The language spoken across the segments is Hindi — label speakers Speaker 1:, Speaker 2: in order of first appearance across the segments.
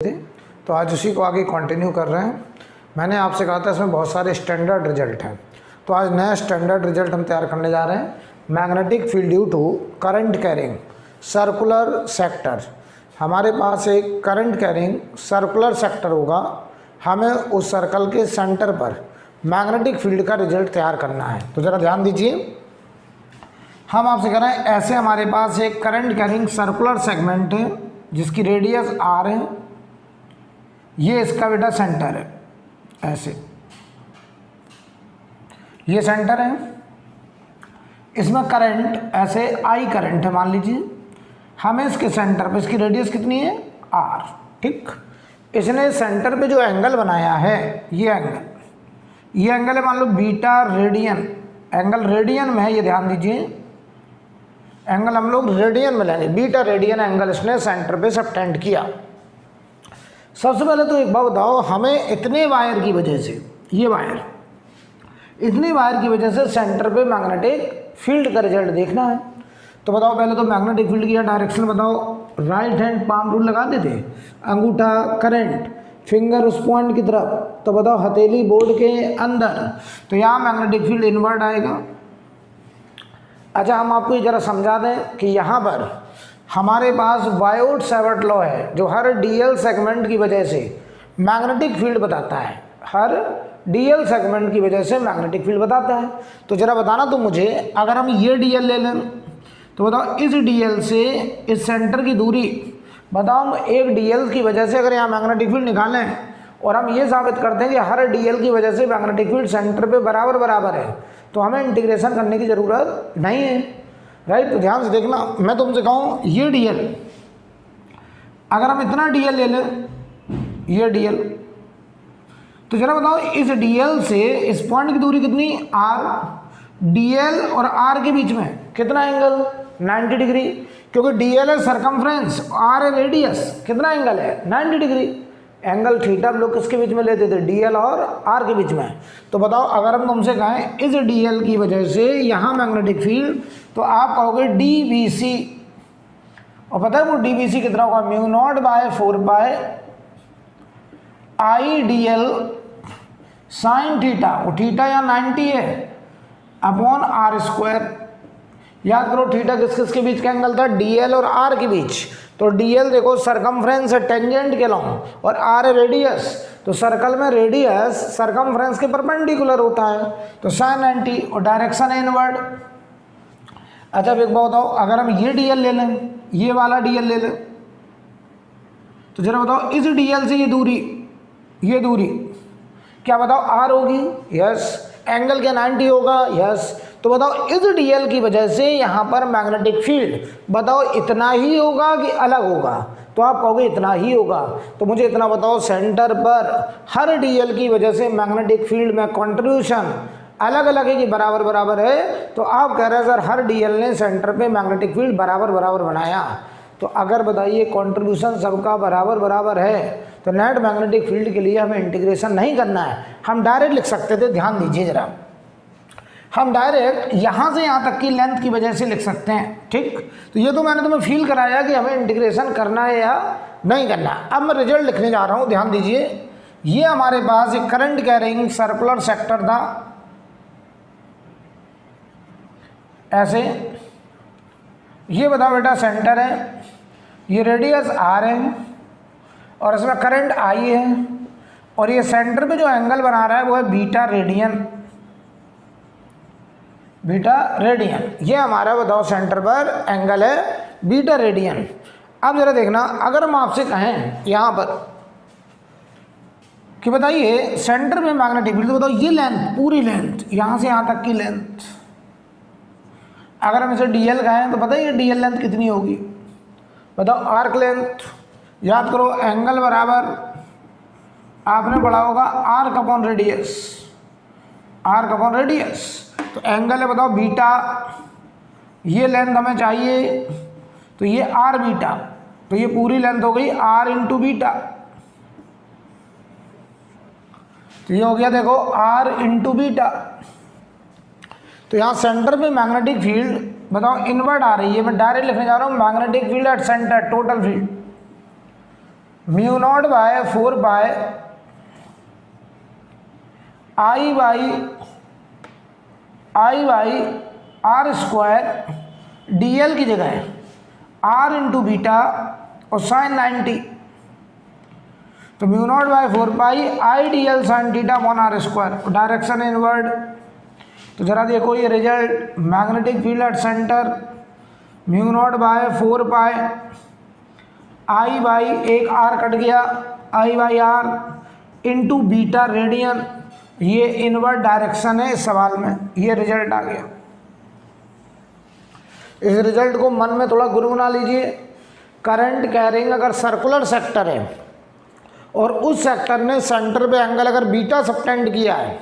Speaker 1: थे, तो आज उसी को आगे कंटिन्यू कर रहे हैं। मैंने आपसे कहा था इसमें बहुत सारे स्टैंडर्ड रिजल्ट हैं, तो आज नया स्टैंडर्ड रिजल्ट हम तैयार करने जा रहे हैं। Magnetic field due to current carrying circular sector. हमारे पास एक करंट कैरिंग सर्कुलर सेक्टर होगा, हमें उस सर्कल के सेंटर पर मैग्नेटिक फील्ड का रिजल्ट तैयार करना है। तो ज़रा ध्यान दीजिए, हम आपसे कह रहे हैं ऐसे हमारे पास एक करंट कैरिंग सर्कुलर सेगमेंट है जिसकी रेडियस आर है, ये इसका बेटा सेंटर है, ऐसे ये सेंटर है, इसमें करंट ऐसे आई करंट है मान लीजिए, हमें इसके सेंटर पे इसकी रेडियस कितनी है आर, ठीक। इसने सेंटर पे जो एंगल बनाया है ये एंगल है मान low beta radian, angle radian में है, ये ध्यान दीजिए, एंगल हम लोग रेडियन में लेंगे, बीटा रेडियन एंगल इसने सेंटर पे सबटेंड किया। सबसे पहले तो एक बात बताओ, हमें इतने वायर की वजह से, ये वायर, इतनी वायर की वजह से सेंटर पे मैग्नेटिक फील्ड का रिजल्ट देखना है। तो बताओ पहले तो मैग्नेटिक फील्ड की डायरेक्शन बताओ, राइट हैंड पाम रूल लगाते थे, अंगूठा करंट, फिंगर उस पॉइंट की तरफ, तो बताओ हथेली बोर्ड के अंदर, तो यहाँ मैग्नेटिक फील्ड इनवर्ड आएगा। अच्छा, हम आपको ये जरा समझा दें कि यहाँ पर हमारे पास वायोट सेवर्ट लॉ है जो हर डीएल सेगमेंट की वजह से मैग्नेटिक फील्ड बताता है, हर डीएल सेगमेंट की वजह से मैग्नेटिक फील्ड बताता है। तो जरा बताना तो मुझे, अगर हम ये डीएल ले लें तो बताओ इस डीएल से इस सेंटर की दूरी बताओ, हम एक डीएल की वजह से अगर यहाँ मैग्नेटिक फील्ड निकालें और हम ये साबित करते हैं कि हर डीएल की वजह से मैग्नेटिक फील्ड सेंटर पे बराबर है, तो हमें इंटीग्रेशन करने की ज़रूरत नहीं है, राइट। तो ध्यान से देखना, मैं तुमसे कहूँ ये डीएल, अगर हम इतना डीएल ले लें, ये डीएल, तो जरा बताओ इस डीएल से इस पॉइंट की दूरी कितनी आर, डीएल और आर के बीच में कितना एंगल 90 डिग्री, क्योंकि डीएल है सरकमफ्रेंस, आर है रेडियस, कितना एंगल है 90 डिग्री। एंगल थीटा हम लोग किसके बीच में लेते थे, डीएल और आर के बीच में। तो बताओ अगर हम तुमसे कहें इस डीएल की वजह से यहाँ मैग्नेटिक फील्ड, तो आप कहोगे डीबीसी, और पता है वो डीबीसी कितना होगा, mu not by 4 pi I DL sine theta, वो थीटा यहाँ 90 है, अपॉन आर स्क्वायर। याद करो थीटा किस किस के बीच का एंगल था, डीएल और आर के बीच। तो डीएल देखो सरकमफ्रेंस है टेंजेंट के लॉन्ग, और आर है रेडियस, तो सर्कल में रेडियस सरकमफ्रेंस के परपेंडिकुलर होता है, तो साइन 90, और डायरेक्शन है इनवर्ड। अच्छा अब एक बात बताओ, अगर हम ये डीएल ले लें, ये वाला डीएल ले लें, तो जरा बताओ इस डीएल से ये दूरी क्या बताओ आर होगी, यस। एंगल क्या 90 होगा, यस। तो बताओ इस डीएल की वजह से यहाँ पर मैग्नेटिक फील्ड बताओ इतना ही होगा कि अलग होगा, तो आप कहोगे इतना ही होगा। तो मुझे इतना बताओ, सेंटर पर हर डीएल की वजह से मैग्नेटिक फील्ड में कंट्रीब्यूशन अलग अलग है कि बराबर है, तो आप कह रहे हैं सर हर डीएल ने सेंटर पे मैग्नेटिक फील्ड बराबर बनाया। तो अगर बताइए कंट्रीब्यूशन सबका बराबर है, तो नेट मैग्नेटिक फील्ड के लिए हमें इंटीग्रेशन नहीं करना है, हम डायरेक्ट लिख सकते थे। ध्यान दीजिए जरा, हम डायरेक्ट यहाँ से यहाँ तक की लेंथ की वजह से लिख सकते हैं, ठीक। तो ये तो मैंने तुम्हें फील कराया कि हमें इंटीग्रेशन करना है या नहीं करना। अब मैं रिजल्ट लिखने जा रहा हूँ, ध्यान दीजिए। ये हमारे पास एक करंट कैरिंग सर्कुलर सेक्टर था, ऐसे, ये बताओ बेटा सेंटर है, ये रेडियस आर है, और इसमें करंट आई है, और ये सेंटर पे जो एंगल बना रहा है वो है बीटा रेडियन, ये हमारा बताओ सेंटर पर एंगल है बीटा रेडियन। अब जरा देखना, अगर हम आपसे कहें यहाँ पर कि बताइए सेंटर में मैग्नेटिक फील्ड, तो बताओ ये लेंथ, पूरी लेंथ यहाँ से यहाँ तक की लेंथ, अगर हम इसे डीएल कहें तो बताइए डीएल लेंथ कितनी होगी, बताओ आर्क लेंथ। याद करो एंगल बराबर आपने पढ़ा होगा आर्क अपॉन रेडियस, तो एंगल है बताओ बीटा, ये लेंथ हमें चाहिए, तो ये आर बीटा, तो ये पूरी लेंथ हो गई आर इंटू बीटा, तो ये हो गया देखो आर इंटू बीटा। तो यहाँ सेंटर में मैग्नेटिक फील्ड बताओ इनवर्ट आ रही है, मैं डायरेक्ट लिखने जा रहा हूँ magnetic field at centre, total field mu not by 4 by I by R square D L की जगह आर इंटू बीटा और साइन 90, तो mu not by 4 pi I D L sine theta upon R square, direction inward. तो जरा देखो ये result, magnetic field at centre mu not by 4 pi I by एक आर कट गया I by R into beta radian, ये इनवर्ड डायरेक्शन है इस सवाल में, ये रिजल्ट आ गया। इस रिजल्ट को मन में थोड़ा गुनगुना लीजिए। करंट कैरिंग अगर सर्कुलर सेक्टर है और उस सेक्टर ने सेंटर पे एंगल अगर बीटा सबटेंड किया है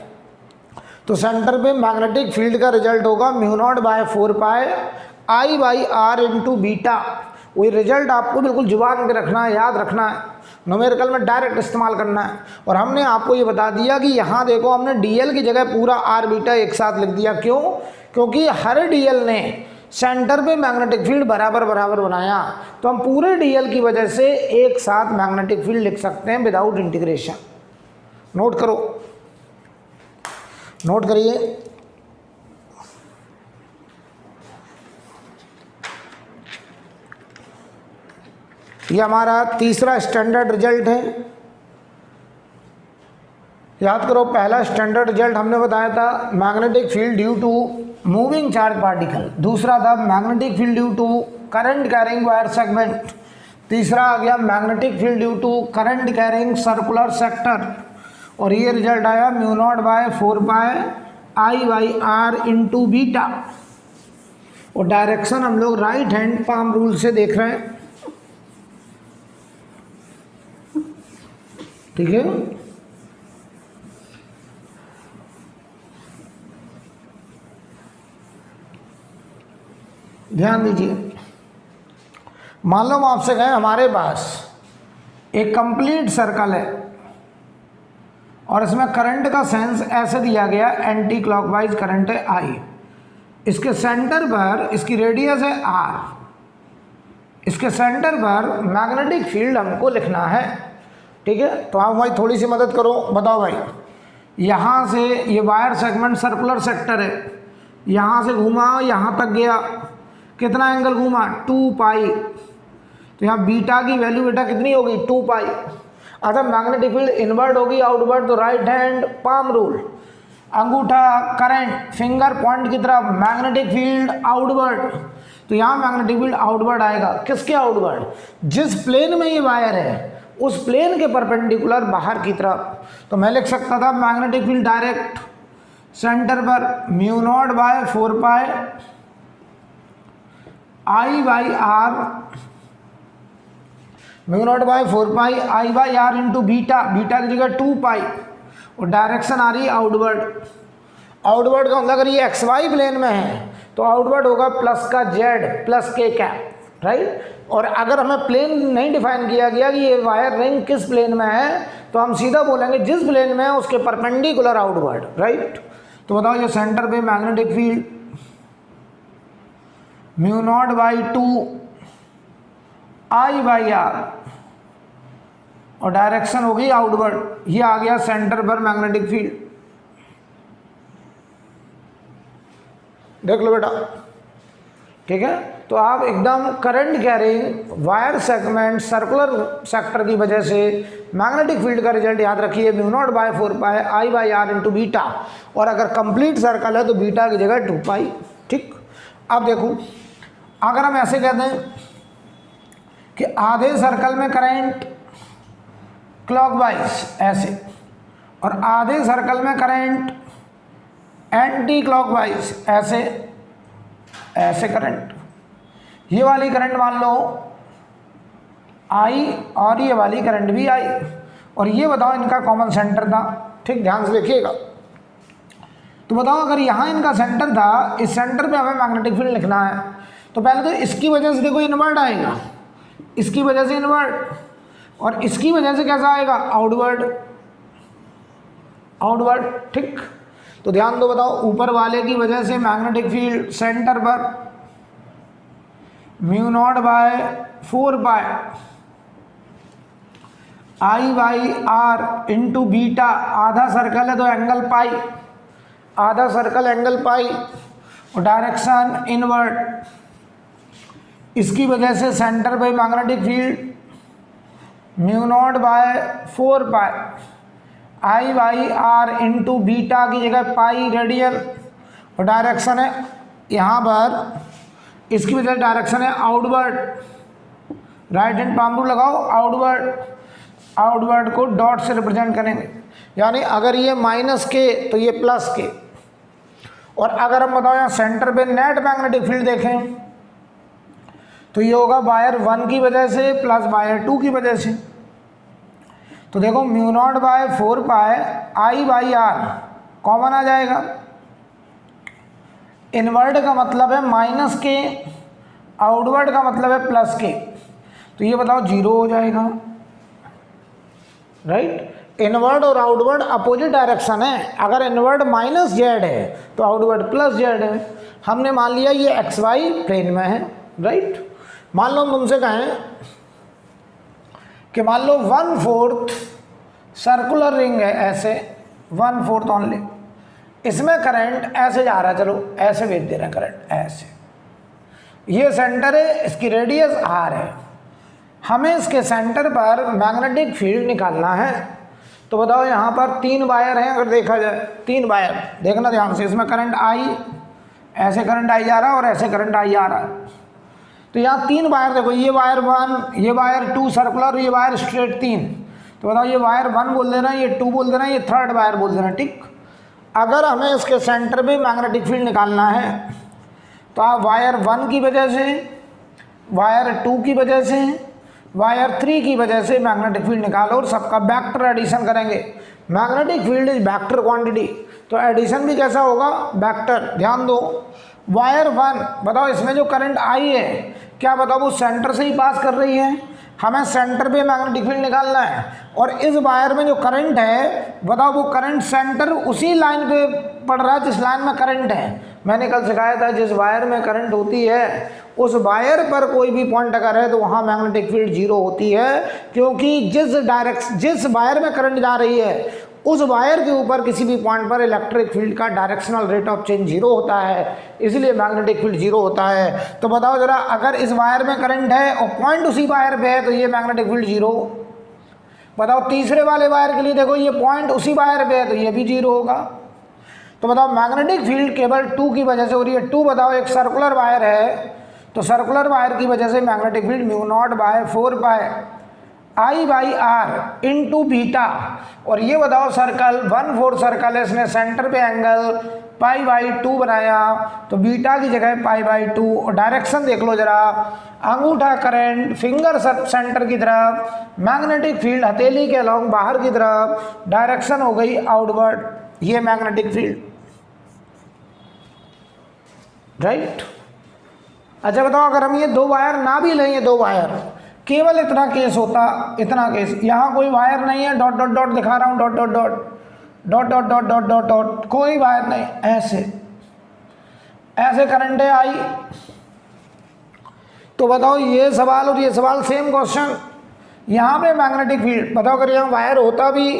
Speaker 1: तो सेंटर पे मैग्नेटिक फील्ड का रिजल्ट होगा mu not by 4 pi I by R into beta. वही रिजल्ट आपको बिल्कुल जुबान पे रखना है, याद रखना है, न्यूमेरिकल में डायरेक्ट इस्तेमाल करना है। और हमने आपको ये बता दिया कि यहाँ देखो हमने डीएल की जगह पूरा आर बीटा एक साथ लिख दिया। क्यों? क्योंकि हर डीएल ने सेंटर पे मैग्नेटिक फील्ड बराबर बराबर बनाया, तो हम पूरे डीएल की वजह से एक साथ मैग्नेटिक फील्ड लिख सकते हैं विदाउट इंटीग्रेशन। नोट करो, नोट करिए। ये हमारा तीसरा स्टैंडर्ड रिजल्ट है। याद करो, पहला स्टैंडर्ड रिजल्ट हमने बताया था magnetic field due to moving charge particle, दूसरा था magnetic field due to current carrying wire segment, तीसरा आ गया magnetic field due to current carrying circular sector, और ये रिजल्ट आया mu not by 4 pi I by R into beta. और डायरेक्शन हम लोग राइट हैंड पाम रूल से देख रहे हैं, ठीक है। ध्यान दीजिए, मान लो हम आपसे कहें हमारे पास एक कंप्लीट सर्कल है और इसमें करंट का सेंस ऐसे दिया गया, एंटी क्लॉकवाइज करंट है आई, इसके सेंटर पर इसकी रेडियस है आर, इसके सेंटर पर मैग्नेटिक फील्ड हमको लिखना है, ठीक है। तो आप भाई थोड़ी सी मदद करो, बताओ भाई, यहाँ से ये वायर सेगमेंट सर्कुलर सेक्टर है, यहाँ से घूमा यहाँ तक गया, कितना एंगल घूमा 2 पाई, तो यहाँ बीटा की वैल्यू बेटा कितनी होगी 2 पाई। अगर मैग्नेटिक फील्ड इनवर्ड होगी आउटवर्ड तो राइट हैंड पाम रूल, अंगूठा करंट फिंगर पॉइंट की तरफ, मैग्नेटिक फील्ड आउटवर्ड, तो यहाँ मैग्नेटिक फील्ड आउटवर्ड आएगा। किसके आउटवर्ड? जिस प्लेन में ये वायर है उस प्लेन के परपेंडिकुलर बाहर की तरफ। तो मैं लिख सकता था मैग्नेटिक फील्ड डायरेक्ट सेंटर पर mu not by 4 pi I by R, mu not by 4 pi I by R into beta, beta की जगह 2 पाई, और डायरेक्शन आ रही है आउटवर्ड। आउटवर्ड का मतलब अगर ये एक्स वाई प्लेन में है तो आउटवर्ड होगा प्लस का जेड प्लस के कैप, राइट। और अगर हमें प्लेन नहीं डिफाइन किया गया कि ये वायर रिंग किस प्लेन में है तो हम सीधा बोलेंगे जिस प्लेन में है उसके परपेंडिकुलर आउटवर्ड, राइट। तो बताओ ये सेंटर पे magnetic field mu not by 2 I by R और डायरेक्शन होगी आउटवर्ड, ये आ गया सेंटर पर मैग्नेटिक फील्ड। देख लो बेटा, ठीक है। तो आप एकदम current carrying wire segment circular sector की वजह से मैग्नेटिक फील्ड का रिजल्ट याद रखिए mu not by 4 pi I by R into beta, और अगर कंप्लीट सर्कल है तो बीटा की जगह 2 पाई, ठीक। अब देखो, अगर हम ऐसे कहते हैं कि आधे सर्कल में करंट क्लॉकवाइज ऐसे और आधे सर्कल में करंट एंटी क्लॉकवाइज ऐसे, ऐसे करंट, ये वाली करंट मान लो आई और ये वाली करंट भी आई, और ये बताओ इनका कॉमन सेंटर था, ठीक, ध्यान से देखिएगा। तो बताओ अगर यहाँ इनका सेंटर था, इस सेंटर पे हमें मैग्नेटिक फील्ड लिखना है, तो पहले तो इसकी वजह से देखो इनवर्ड आएगा, इसकी वजह से इनवर्ड, और इसकी वजह से कैसा आएगा आउटवर्ड, आउटवर्ड, ठीक। तो ध्यान दो, बताओ ऊपर वाले की वजह से मैग्नेटिक फील्ड सेंटर पर mu not by 4 pi I by R into beta, आधा सर्कल है तो एंगल पाई, आधा सर्कल एंगल पाई, और डायरेक्शन इनवर्ड। इसकी वजह से सेंटर पे magnetic field mu not by 4 pi I by R into beta की जगह पाई रेडियल, और डायरेक्शन है यहाँ पर, इसकी वजह से डायरेक्शन है outward, right hand palm rule लगाओ, आउटवर्ड, आउटवर्ड को डॉट से रिप्रेजेंट करेंगे, यानी अगर ये माइनस के तो ये प्लस के। और अगर हम बताओ यहाँ सेंटर पे नेट मैग्नेटिक फील्ड देखें तो ये होगा वायर 1 की वजह से प्लस वायर 2 की वजह से। तो देखो mu not by 4 pi I by R common आ जाएगा, इनवर्ड का मतलब है माइनस के, आउटवर्ड का मतलब है प्लस के, तो ये बताओ 0 हो जाएगा, राइट। इनवर्ड और आउटवर्ड अपोजिट डायरेक्शन है, अगर इनवर्ड माइनस जेड है तो आउटवर्ड प्लस जेड है। हमने मान लिया ये एक्स वाई प्लेन में है, राइट। मान लो हम तुमसे कहें कि मान लो 1/4 सर्कुलर रिंग है, ऐसे 1/4 ओनली, इसमें करंट ऐसे जा रहा है, चलो ऐसे भेज दे रहे हैं करंट ऐसे, ये सेंटर है, इसकी रेडियस आर है, हमें इसके सेंटर पर मैग्नेटिक फील्ड निकालना है। तो बताओ यहाँ पर 3 वायर हैं, अगर देखा जाए 3 वायर, देखना ध्यान से, इसमें करंट आई, ऐसे करंट आई जा रहा है और ऐसे करंट आई आ रहा है। तो यहाँ 3 वायर देखो, ये वायर 1, ये वायर 2 सर्कुलर, ये वायर स्ट्रेट 3। तो बताओ ये वायर 1 बोल देना, ये 2 बोल देना, ये 3rd वायर बोल देना, ठीक। अगर हमें इसके सेंटर पे मैग्नेटिक फील्ड निकालना है तो आप वायर 1 की वजह से, वायर 2 की वजह से, वायर 3 की वजह से मैग्नेटिक फील्ड निकालो और सबका वेक्टर एडिशन करेंगे। Magnetic field is vector quantity, तो एडिशन भी कैसा होगा, वेक्टर। ध्यान दो, वायर 1 बताओ इसमें जो करंट आई है, क्या बताओ वो सेंटर से ही पास कर रही है, हमें सेंटर पे मैग्नेटिक फील्ड निकालना है। और इस वायर में जो करंट है, बताओ वो करंट सेंटर उसी लाइन पे पड़ रहा है जिस लाइन में करंट है। मैंने कल सिखाया था जिस वायर में करंट होती है उस वायर पर कोई भी पॉइंट अगर है तो वहाँ मैग्नेटिक फील्ड 0 होती है, क्योंकि जिस वायर में करंट जा रही है उस वायर के ऊपर किसी भी पॉइंट पर इलेक्ट्रिक फील्ड का डायरेक्शनल रेट ऑफ चेंज 0 होता है, इसलिए मैग्नेटिक फील्ड 0 होता है। तो बताओ जरा, अगर इस वायर में करंट है और पॉइंट उसी वायर पे है तो ये मैग्नेटिक फील्ड 0। बताओ तीसरे वाले वायर के लिए देखो, ये पॉइंट उसी वायर पे है तो ये भी 0 होगा। तो बताओ मैग्नेटिक फील्ड केवल 2 की वजह से हो रही है। 2 बताओ एक सर्कुलर वायर है, तो सर्कुलर वायर की वजह से magnetic field mu not by 4 pi I by R into beta. और ये बताओ सर्कल 1/4 सर्कल है, इसने सेंटर पे एंगल पाई बाई 2 बनाया, तो बीटा की जगह पाई बाई 2। और डायरेक्शन देख लो जरा, अंगूठा करंट फिंगर सेंटर की तरफ, मैग्नेटिक फील्ड हथेली के अलोंग बाहर की तरफ, डायरेक्शन हो गई आउटवर्ड, ये मैग्नेटिक फील्ड, राइट। अच्छा बताओ, अगर हम ये 2 वायर ना भी लें, ये 2 वायर, केवल इतना केस होता, इतना केस, यहाँ कोई वायर नहीं है, डॉट डॉट डॉट दिखा रहा हूँ, dot dot dot dot dot dot dot dot dot, कोई वायर नहीं, ऐसे ऐसे करंट है आई। तो बताओ ये सवाल और ये सवाल सेम क्वेश्चन, यहाँ पे मैग्नेटिक फील्ड बताओ, अगर यहाँ वायर होता भी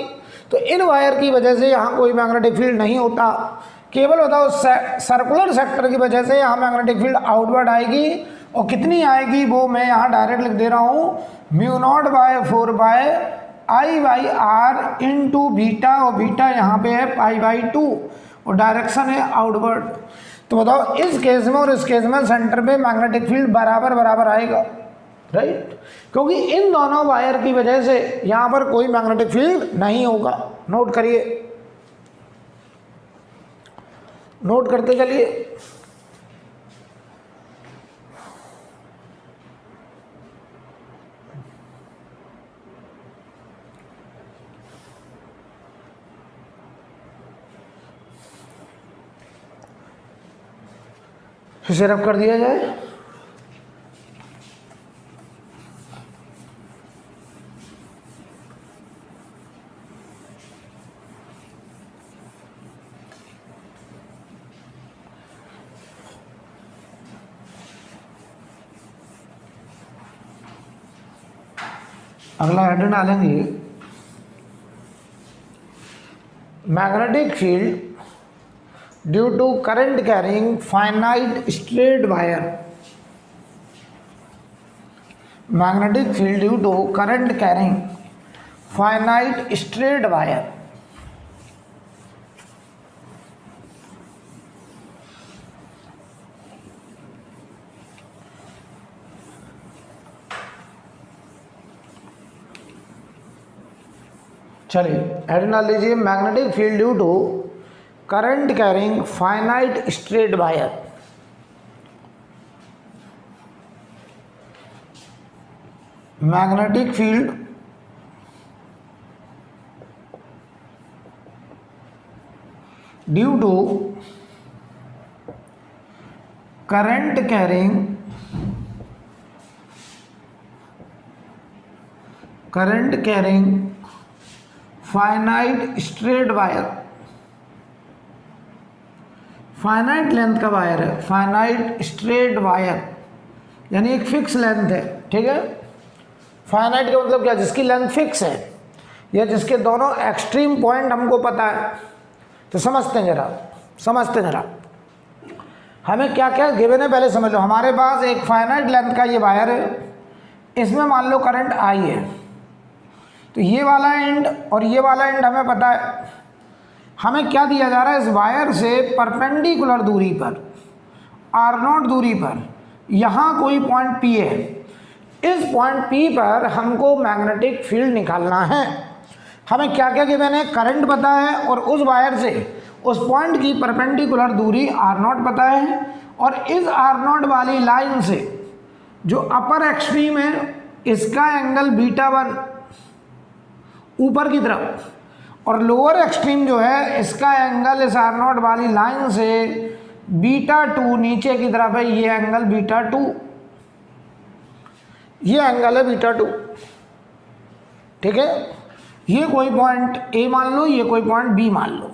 Speaker 1: तो इन वायर की वजह से यहाँ कोई मैग्नेटिक फील्ड नहीं होता, केवल बताओ सर्कुलर सेक्टर की वजह से यहाँ मैग्नेटिक फील्ड आउटवर्ड आएगी। और कितनी आएगी वो मैं यहाँ डायरेक्ट लिख दे रहा हूँ, mu not by 4 by I by R into beta, और बीटा यहाँ पे है पाई बाई 2 और डायरेक्शन है आउटवर्ड। तो बताओ इस केस में और इस केस में सेंटर पे मैग्नेटिक फील्ड बराबर बराबर आएगा, राइट, क्योंकि इन दोनों वायर की वजह से यहाँ पर कोई मैग्नेटिक फील्ड नहीं होगा। नोट करिए, नोट करते चलिए। इसे रब कर दिया जाए। अगला हेडर डालेंगे magnetic field due to current carrying finite straight wire, magnetic field due to current carrying finite straight wire. चलिए हेड डाल लीजिए, magnetic field due to current carrying finite straight wire. Magnetic field due to current carrying finite straight wire, finite length का वायर है, फाइनाइट स्ट्रेट वायर यानी एक फिक्स लेंथ है, ठीक है। फाइनाइट का मतलब क्या, जिसकी लेंथ फिक्स है या जिसके दोनों एक्सट्रीम पॉइंट हमको पता है। तो समझते हैं जरा हमें क्या क्या गिवन है, पहले समझ लो। हमारे पास एक फाइनाइट लेंथ का ये वायर है, इसमें मान लो करंट आई है, तो ये वाला एंड और ये वाला एंड हमें पता है। हमें क्या दिया जा रहा है, इस वायर से परपेंडिकुलर दूरी पर R0 दूरी पर यहाँ कोई पॉइंट P है। इस पॉइंट P पर हमको मैग्नेटिक फील्ड निकालना है। हमें क्या क्या गिवन है, करंट पता है और उस वायर से उस पॉइंट की परपेंडिकुलर दूरी R0 पता है, और इस R0 वाली लाइन से जो अपर एक्सट्रीम है इसका एंगल β1 ऊपर की तरफ, और लोअर एक्सट्रीम जो है इसका एंगल इस R0 वाली लाइन से β2 नीचे की तरफ है। ये एंगल β2, ये एंगल है β2, ठीक है। ये कोई पॉइंट A मान लो, ये कोई पॉइंट B मान लो।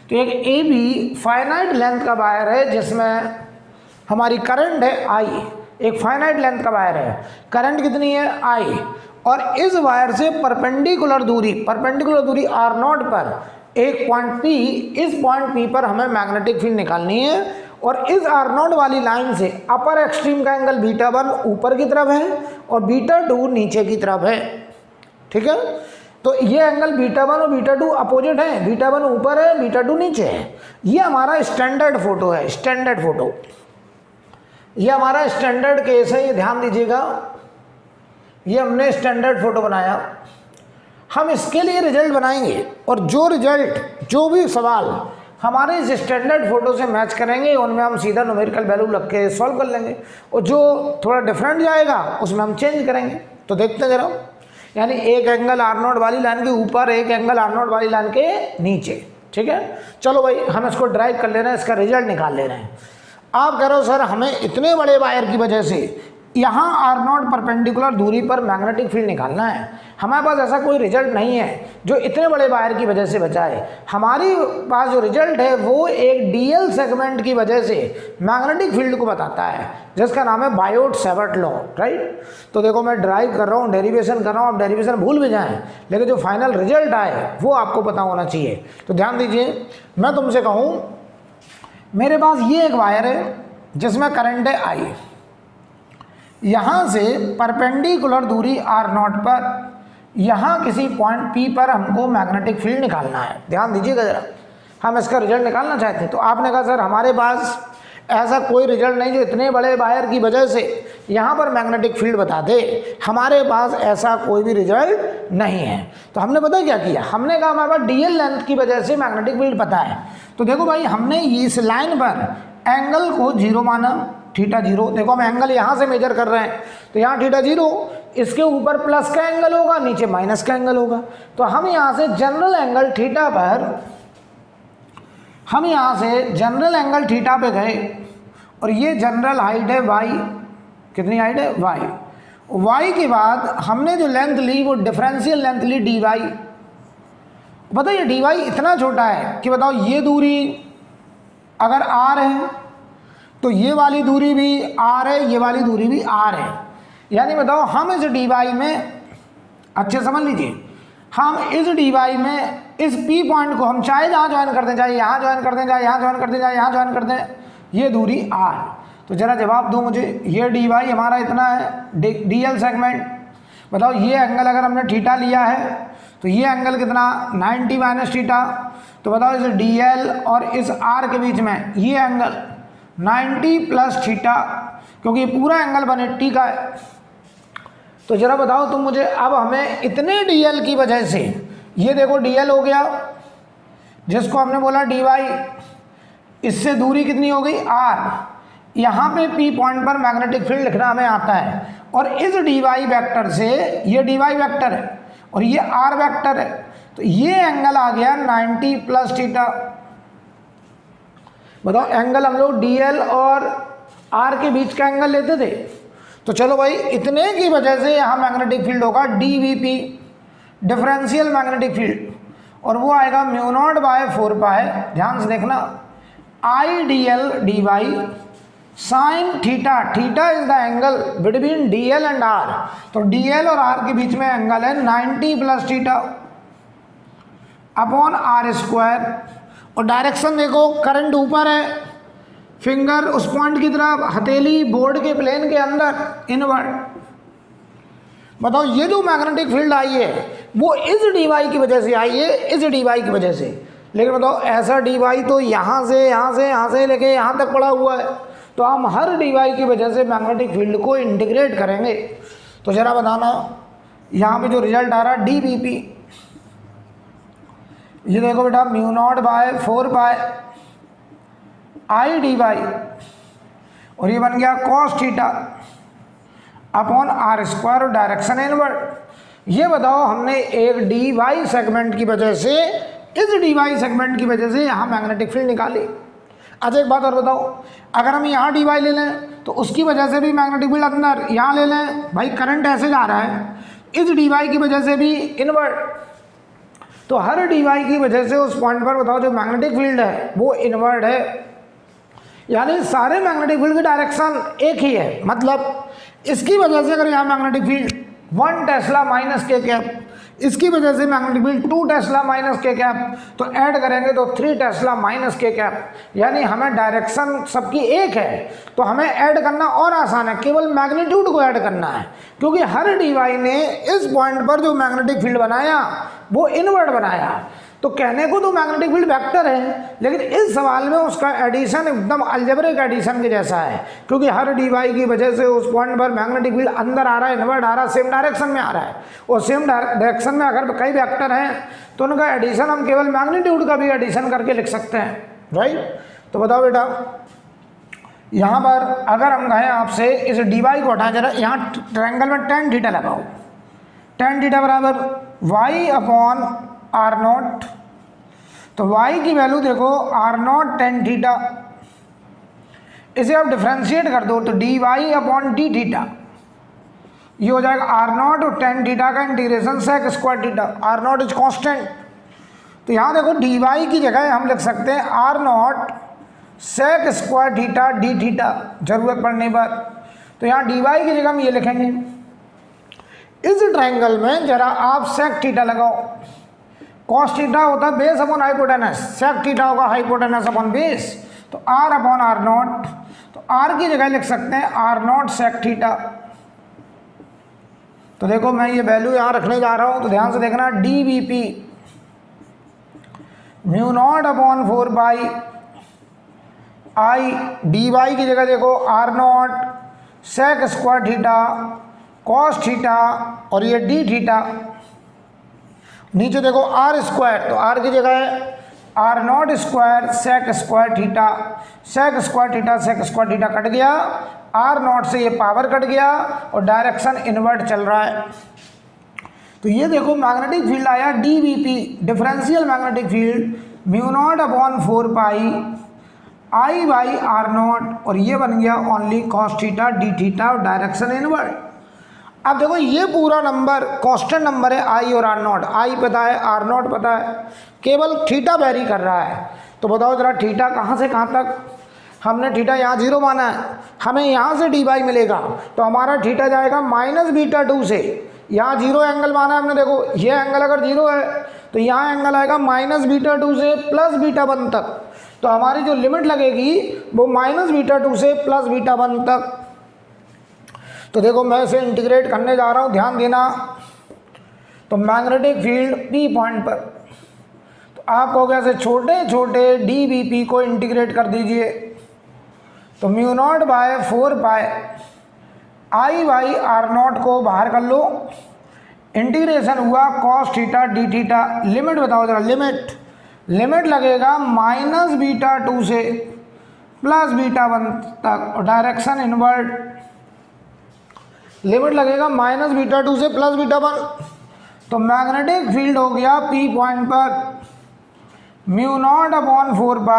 Speaker 1: तो एक AB फाइनाइट लेंथ का वायर है जिसमें हमारी करंट है I, एक फाइनाइट लेंथ का वायर है, करंट कितनी है I, और इस वायर से परपेंडिकुलर दूरी R0 पर एक पॉइंट P, इस पॉइंट P पर हमें मैग्नेटिक फील्ड निकालनी है। और इस R0 वाली लाइन से अपर एक्सट्रीम का एंगल β1 ऊपर की तरफ है और β2 नीचे की तरफ है, ठीक है। तो ये एंगल β1 और β2 अपोजिट है, β1 ऊपर है, β2 नीचे है। ये हमारा स्टैंडर्ड फोटो है, स्टैंडर्ड फोटो, ये हमारा स्टैंडर्ड केस है। ये ध्यान दीजिएगा, ये हमने स्टैंडर्ड फोटो बनाया। हम इसके लिए रिजल्ट बनाएंगे और जो भी सवाल हमारे इस स्टैंडर्ड फोटो से मैच करेंगे उनमें हम सीधा न्यूमेरिकल वैल्यू लग के सॉल्व कर लेंगे, और जो थोड़ा डिफरेंट जाएगा उसमें हम चेंज करेंगे। तो देखते हैं जरा, यानी एक एंगल R0 वाली लाइन के ऊपर, एक एंगल R0 वाली लाइन के नीचे, ठीक है। चलो भाई हम इसको ड्राइव कर ले रहे हैं, इसका रिजल्ट निकाल ले रहे हैं। आप कह रहे हो सर हमें इतने बड़े वायर की वजह से यहाँ R0 परपेंडिकुलर दूरी पर मैग्नेटिक फील्ड निकालना है। हमारे पास ऐसा कोई रिजल्ट नहीं है जो इतने बड़े वायर की वजह से बचा है। हमारी पास जो रिजल्ट है वो एक DL सेगमेंट की वजह से मैग्नेटिक फील्ड को बताता है, जिसका नाम है बायोट-सैवर्ट लॉ, राइट। तो देखो मैं ड्राइव कर रहा हूँ, डेरिवेशन कर रहा हूँ, आप डेरिवेशन भूल भी जाएँ, लेकिन जो फाइनल रिजल्ट आए वो आपको पता होना चाहिए। तो ध्यान दीजिए, मैं तुमसे कहूँ मेरे पास ये एक वायर है जिसमें करंट है I, यहाँ से परपेंडिकुलर दूरी R0 पर यहाँ किसी पॉइंट P पर हमको मैग्नेटिक फील्ड निकालना है। ध्यान दीजिएगा जरा, हम इसका रिजल्ट निकालना चाहते हैं। तो आपने कहा सर हमारे पास ऐसा कोई रिजल्ट नहीं जो इतने बड़े वायर की वजह से यहाँ पर मैग्नेटिक फील्ड बता दे। हमारे पास ऐसा कोई भी रिजल्ट नहीं है। तो हमने पता क्या किया, हमने कहा हमारे पास DL लेंथ की वजह से मैग्नेटिक फील्ड पता है। तो देखो भाई हमने इस लाइन पर एंगल को 0 माना, θ0। देखो हम एंगल यहाँ से मेजर कर रहे हैं, तो यहाँ θ0, इसके ऊपर प्लस का एंगल होगा, नीचे माइनस का एंगल होगा। तो हम यहाँ से जनरल एंगल थीटा पे गए, और ये जनरल हाइट है y, कितनी हाइट है y के बाद हमने जो लेंथ ली वो डिफरेंशियल लेंथ ली dy। बताइए dy इतना छोटा है कि बताओ ये दूरी अगर r है तो ये वाली दूरी भी r है, ये वाली दूरी भी r है। यानी बताओ हम इस dy में, अच्छे समझ लीजिए, हम इस डी वाई में इस पी पॉइंट को हम चाहे जहाँ ज्वाइन कर दें, चाहे यहाँ ज्वाइन कर दें, चाहे यहाँ ज्वाइन कर दें, चाहे यहाँ ज्वाइन कर दें, ये दूरी आर। तो जरा जवाब दो मुझे, ये डी वाई हमारा इतना है डी एल सेगमेंट, बताओ ये एंगल अगर हमने थीटा लिया है तो ये एंगल कितना 90 माइनस थीटा। तो बताओ इस डी एल और इस आर के बीच में ये एंगल 90 प्लस थीटा, क्योंकि ये पूरा एंगल 180 का है। तो जरा बताओ तुम मुझे, अब हमें इतने डी एल की वजह से, ये देखो डी एल हो गया जिसको हमने बोला डी वाई, इससे दूरी कितनी हो गई आर। यहाँ पे पी पॉइंट पर मैग्नेटिक फील्ड लिखना हमें आता है, और इस डी वाई वैक्टर से, ये डी वाई वैक्टर है और ये आर वैक्टर है, तो ये एंगल आ गया 90 प्लस थीटा। बताओ एंगल हम लोग डी एल और आर के बीच का एंगल लेते थे, तो चलो भाई इतने की वजह से यहाँ मैग्नेटिक फील्ड होगा D V P, differential magnetic field, और वो आएगा म्यू नॉट बाय 4 पाई, ध्यान से देखना, I D L D Y sine theta, theta is the angle between D L and R, तो डी एल और आर के बीच में एंगल है 90 plus theta upon R square. और डायरेक्शन देखो, करंट ऊपर है, फिंगर उस पॉइंट की तरफ, हथेली बोर्ड के प्लेन के अंदर इनवर्ड। बताओ ये जो मैग्नेटिक फील्ड आई है वो इस डी वाई की वजह से आई है, इस डी वाई की वजह से। लेकिन बताओ ऐसा डी वाई तो यहाँ से लेके यहाँ तक पड़ा हुआ है, तो हम हर डी वाई की वजह से मैग्नेटिक फील्ड को इंटीग्रेट करेंगे। तो जरा बताना, यहाँ पे जो रिजल्ट आ रहा डी बी पी, ये देखो बेटा mu not by 4 pi I D Y, और ये बन गया cos theta upon R square और डायरेक्शन इनवर्ड। ये बताओ हमने एक डी वाई सेगमेंट की वजह से, इस डी वाई सेगमेंट की वजह से यहाँ मैग्नेटिक फील्ड निकाली। अच्छा एक बात और बताओ, अगर हम यहाँ डी वाई ले लें तो उसकी वजह से भी मैग्नेटिक फील्ड अंदर, यहाँ ले लें भाई करंट ऐसे जा रहा है, इस डी वाई की वजह से भी इनवर्ड, तो हर डी वाई की वजह से उस पॉइंट पर बताओ जो मैग्नेटिक फील्ड है वो इनवर्ड है, यानी सारे मैग्नेटिक फील्ड की डायरेक्शन एक ही है। मतलब इसकी वजह से अगर यहाँ मैग्नेटिक फील्ड 1 टेस्ला माइनस के कैप, इसकी वजह से मैग्नेटिक फील्ड 2 टेस्ला माइनस के कैप, तो ऐड करेंगे तो 3 टेस्ला माइनस के कैप, यानी हमें डायरेक्शन सबकी एक है, तो हमें ऐड करना और आसान है, केवल मैग्नीट्यूड को ऐड करना है, क्योंकि हर डी वाई ने इस पॉइंट पर जो मैग्नेटिक फील्ड बनाया वो इनवर्ड बनाया। तो कहने को तो मैग्नेटिक फील्ड वेक्टर है, लेकिन इस सवाल में उसका एडिशन एकदम अलजेब्रिक एडिशन के जैसा है, क्योंकि हर डी वाई की वजह से उस पॉइंट पर मैग्नेटिक फील्ड अंदर आ रहा है, इनवर्ड आ रहा है, सेम डायरेक्शन में आ रहा है, और सेम डायरेक्शन में अगर कई वेक्टर हैं तो उनका एडिशन हम केवल मैग्नीट्यूड का भी एडिशन करके लिख सकते हैं, राइट। तो बताओ बेटा, यहाँ पर अगर हम कहें आपसे इस डी वाई को हटाएं, जरा यहाँ ट्रायंगल में tan थीटा लगाओ, tan थीटा बराबर वाई अपॉन आर नॉट, तो y की वैल्यू देखो आर नॉट tan थीटा, इसे आप डिफ्रेंशिएट कर दो तो D Y upon D theta, ये हो जाएगा आर नॉट और tan थीटा का integration sec square theta, R naught is constant. तो यहाँ देखो डी वाई की जगह हम लिख सकते हैं R naught sec square theta D theta, जरूरत पड़ने पर। तो यहाँ डी वाई की जगह हम ये लिखेंगे, इस ट्रायंगल में जरा आप सेक थीटा लगाओ, कॉस थीटा होता है base upon hypotenuse, sec theta होगा हाइपोटेनस अपॉन बेस, तो आर अपॉन आर नॉट, तो आर की जगह लिख सकते हैं आर नॉट सेक थीटा। तो देखो मैं ये वैल्यू यहाँ रखने जा रहा हूँ, तो ध्यान से देखना, D V P mu naught upon 4 pi I D Y की जगह देखो R naught sec square theta cos theta और ये डी थीटा, नीचे देखो आर स्क्वायर, तो आर की जगह है R naught square sec square theta, sec square theta sec square theta cut गया, आर नॉट से ये पावर कट गया और डायरेक्शन इनवर्ट चल रहा है। तो ये देखो मैग्नेटिक फील्ड आया D V P, differential magnetic field mu naught upon 4 pi I by R naught, और ये बन गया only cos theta D theta और डायरेक्शन इनवर्ट। अब देखो ये पूरा नंबर कांस्टेंट नंबर है आई और आर नॉट, आई पता है आर नॉट पता है, केवल थीटा वेरी कर रहा है। तो बताओ जरा थीटा कहाँ से कहाँ तक, हमने थीटा यहाँ 0 माना है, हमें यहाँ से डी वाई मिलेगा, तो हमारा थीटा जाएगा -β2 से यहाँ जीरो एंगल माना है हमने, देखो ये एंगल अगर जीरो है तो यहाँ एंगल आएगा -β2 से +β1 तक। तो हमारी जो लिमिट लगेगी वो -β2 से +β1 तक। तो देखो मैं इसे इंटीग्रेट करने जा रहा हूँ, ध्यान देना। तो मैग्नेटिक फील्ड P पॉइंट पर, तो आप कहोगे ऐसे छोटे छोटे dVp को इंटीग्रेट कर दीजिए। तो μ0/4π I/r0 को बाहर कर लो, इंटीग्रेशन हुआ cos theta d theta. Limit बताओ जरा, लिमिट लगेगा -β2 से +β1 तक, और डायरेक्शन इनवर्ट लिमिट लगेगा -β2 से +β1। तो मैग्नेटिक फील्ड हो गया P पॉइंट पर μ0/4π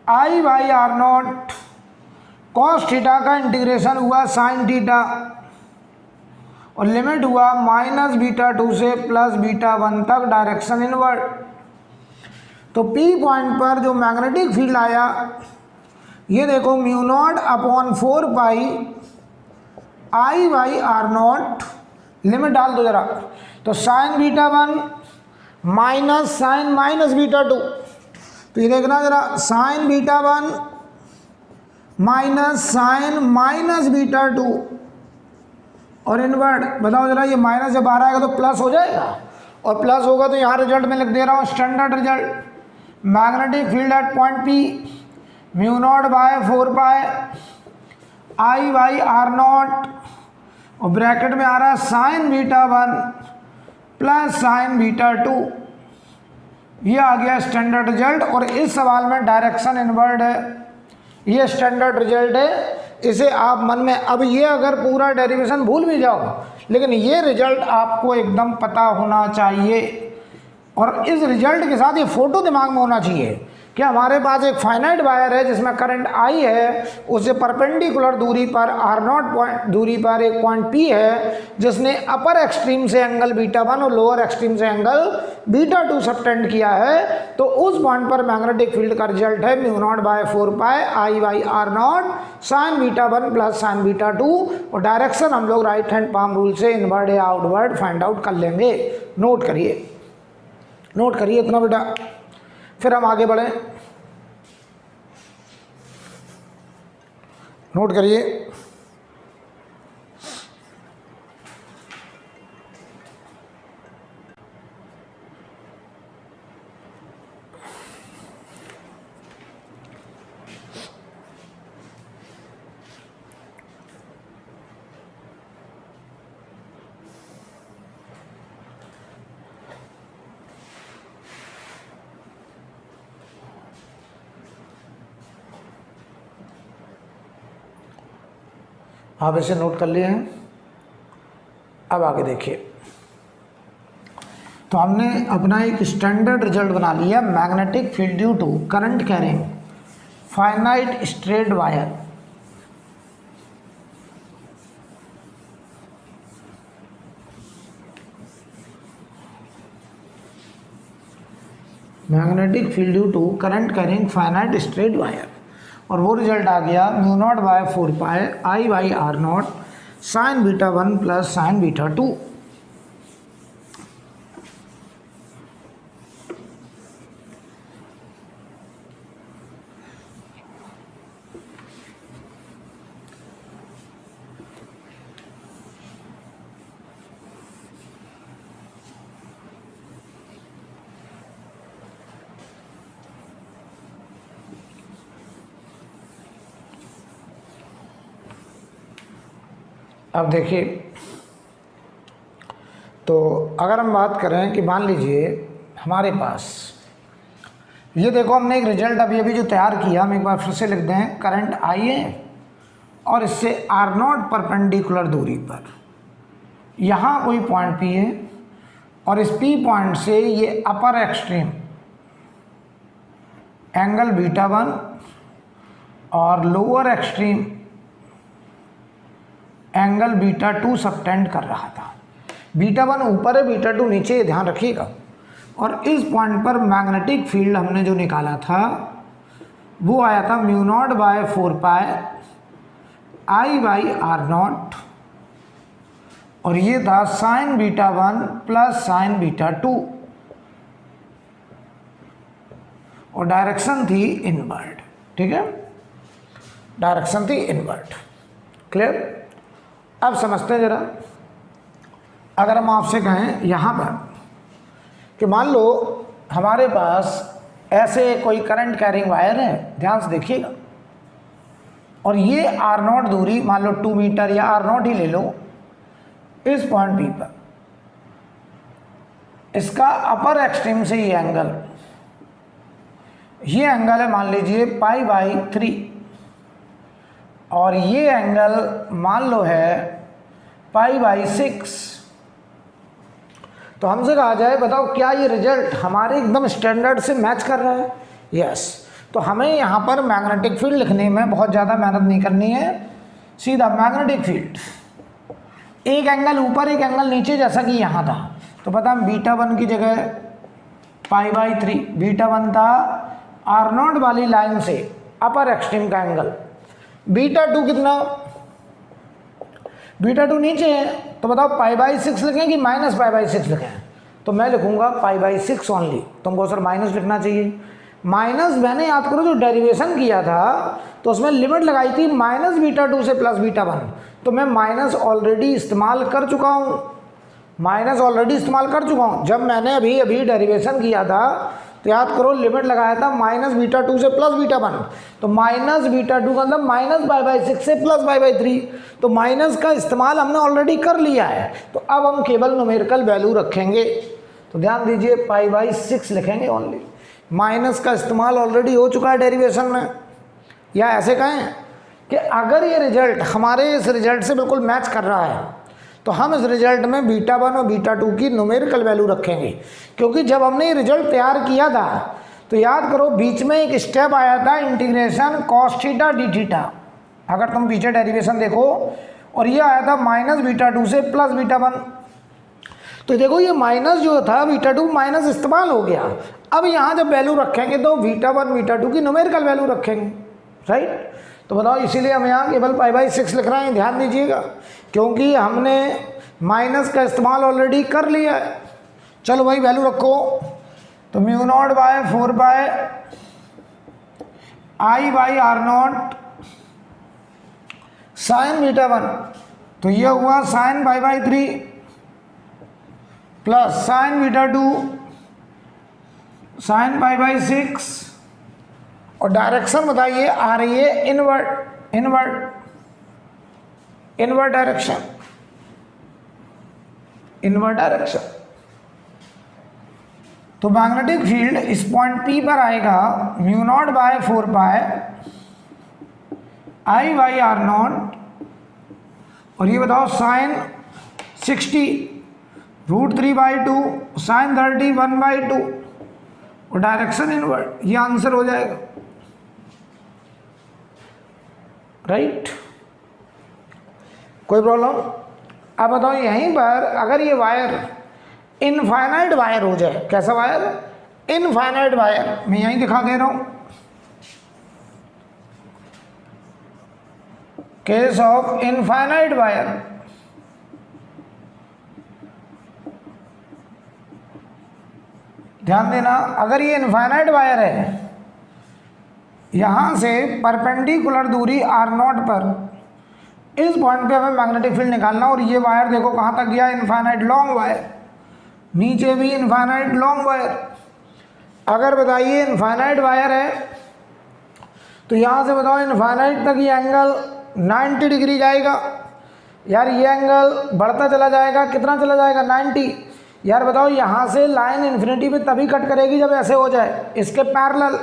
Speaker 1: I/r0 cos थीटा का इंटीग्रेशन हुआ sin थीटा, और लिमिट हुआ -β2 से +β1 तक, डायरेक्शन इनवर्ट। तो P पॉइंट पर जो मैग्नेटिक फील्ड आया, ये देखो μ0/4π I/r0, लिमिट डाल दो जरा। तो sin β1 माइनस sin -β2, तो ये देखना जरा, sin β1 माइनस sin -β2 और इनवर्ट। बताओ जरा, ये माइनस जब आ रहा है तो प्लस हो जाएगा, और प्लस होगा तो यहाँ रिजल्ट में लिख दे रहा हूँ, standard result. Magnetic field at point P μ0/4π I/r0, और ब्रैकेट में आ रहा है sin β1 प्लस sin β2। ये आ गया स्टैंडर्ड रिजल्ट, और इस सवाल में डायरेक्शन इनवर्ट है। ये स्टैंडर्ड रिजल्ट है, इसे आप मन में, अब ये अगर पूरा डेरिवेशन भूल भी जाओ, लेकिन ये रिजल्ट आपको एकदम पता होना चाहिए। और इस रिजल्ट के साथ ये फोटो दिमाग में होना चाहिए कि हमारे पास एक फाइनाइट वायर है जिसमें करंट I है, उससे परपेंडिकुलर दूरी पर r0 पॉइंट दूरी पर एक पॉइंट P है, जिसने अपर एक्सट्रीम से एंगल β1 और लोअर एक्सट्रीम से एंगल β2 सबटेंड किया है। तो उस पॉइंट पर मैग्नेटिक फील्ड का रिजल्ट है μ0/4π I/r0 sin β1 प्लस sin β2, और डायरेक्शन हम लोग राइट हैंड पाम रूल से इनवर्ड या आउटवर्ड फाइंड आउट कर लेंगे। नोट करिए इतना बेटा, फिर हम आगे बढ़ें। नोट करिए, आप इसे नोट कर लिए हैं। अब आगे देखिए, तो हमने अपना एक स्टैंडर्ड रिजल्ट बना लिया, magnetic field due to current carrying finite straight wire. Magnetic field due to current carrying finite straight wire, और वो रिजल्ट आ गया μ0/4π I/r0 sin β1 प्लस sin β2। अब देखिए, तो अगर हम बात करें कि मान लीजिए हमारे पास ये देखो, हमने एक रिजल्ट अभी जो तैयार किया, हम एक बार फिर से लिख दें। करंट I है और इससे r0 परपेंडिकुलर दूरी पर यहाँ कोई पॉइंट P है, और इस P पॉइंट से ये अपर एक्सट्रीम एंगल β1 और लोअर एक्सट्रीम एंगल β2 सबटेंड कर रहा था। β1 ऊपर है, β2 नीचे, ध्यान रखिएगा। और इस पॉइंट पर मैग्नेटिक फील्ड हमने जो निकाला था वो आया था μ0/4π I/r0 और ये था sign beta 1 plus sine beta 2 और डायरेक्शन थी इनवर्ड। ठीक है, डायरेक्शन थी इनवर्ड। क्लियर? अब समझते हैं जरा, अगर हम आपसे कहें यहाँ पर कि मान लो हमारे पास ऐसे कोई करंट कैरिंग वायर है, ध्यान से देखिएगा, और ये R0 दूरी मान लो 2 मीटर या R0 ही ले लो, इस पॉइंट P पर इसका अपर एक्सट्रीम से ये एंगल है मान लीजिए π/3 और ये एंगल मान लो है π/6। तो हमसे कहा जाए बताओ क्या ये रिजल्ट हमारे एकदम स्टैंडर्ड से मैच कर रहा है? यस। तो हमें यहाँ पर मैग्नेटिक फील्ड लिखने में बहुत ज़्यादा मेहनत नहीं करनी है, सीधा मैग्नेटिक फील्ड, एक एंगल ऊपर एक एंगल नीचे, जैसा कि यहाँ था। तो पता हम β1 की जगह π/3, β1 था R0 वाली लाइन से अपर एक्सट्रीम का एंगल, β2 कितना, β2 नीचे है, तो बताओ π/6 लिखें कि -π/6 लिखें? तो मैं लिखूंगा π/6 ओनली। तुमको सर माइनस लिखना चाहिए। माइनस मैंने याद करो जो डेरिवेशन किया था तो उसमें लिमिट लगाई थी -β2 से +β1, तो मैं माइनस ऑलरेडी इस्तेमाल कर चुका हूँ, जब मैंने अभी डेरिवेशन किया था तो याद करो लिमिट लगाया था -β2 से +β1, तो -β2 का मतलब -π/6 से +π/3, तो माइनस का इस्तेमाल हमने ऑलरेडी कर लिया है। तो अब हम केवल न्यूमेरिकल वैल्यू रखेंगे, तो ध्यान दीजिए π/6 लिखेंगे ओनली। माइनस का इस्तेमाल ऑलरेडी हो चुका है डेरिवेशन में। या ऐसे कहें कि अगर ये रिजल्ट हमारे इस रिजल्ट से बिल्कुल मैच कर रहा है तो हम इस रिजल्ट में β1 और β2 की न्यूमेरिकल वैल्यू रखेंगे, क्योंकि जब हमने ये रिजल्ट तैयार किया था तो याद करो बीच में एक स्टेप आया था integration cos theta D theta, अगर तुम पीछे डेरिवेशन देखो, और ये आया था -β2 से +β1। तो देखो ये माइनस जो था β2 माइनस इस्तेमाल हो गया। अब यहाँ जब वैल्यू रखेंगे तो β1 β2 की न्यूमेरिकल वैल्यू रखेंगे, राइट? तो बताओ इसीलिए हम यहाँ केवल π/6 लिख रहे हैं, ध्यान दीजिएगा, क्योंकि हमने माइनस का इस्तेमाल ऑलरेडी कर लिया है। चलो भाई वैल्यू रखो, तो μ0/4π I/R0 साइन β1, तो ये हुआ साइन π/3 प्लस साइन β2 साइन π/6, और डायरेक्शन बताइए आ रही है इनवर्ट डायरेक्शन। तो मैग्नेटिक फील्ड इस पॉइंट P पर आएगा μ0/4π I/R0, और ये बताओ साइन 60 √3/2 साइन 30 1/2 और डायरेक्शन इनवर्ट, ये आंसर हो जाएगा, राइट? कोई प्रॉब्लम? अब बताओ यहीं पर अगर ये वायर इनफाइनाइट वायर हो जाए, कैसा वायर? इनफाइनाइट वायर, मैं यहीं दिखा दे रहा हूं, केस ऑफ इनफाइनाइट वायर, ध्यान देना, अगर ये इनफाइनाइट वायर है, यहां से परपेंडिकुलर दूरी R0 पर इस पॉइंट पे हमें मैग्नेटिक फील्ड निकालना, और ये वायर देखो कहां तक गया, इनफाइनाइट लॉन्ग वायर, नीचे भी इनफाइनाइट लॉन्ग वायर। अगर बताइए इनफाइनाइट वायर है तो यहां से बताओ इनफाइनाइट तक ये एंगल 90 डिग्री जाएगा। यार ये एंगल बढ़ता चला जाएगा, कितना चला जाएगा? 90। यार बताओ यहाँ से लाइन इन्फिनिटी पे तभी कट करेगी जब ऐसे हो जाए इसके पैरेलल,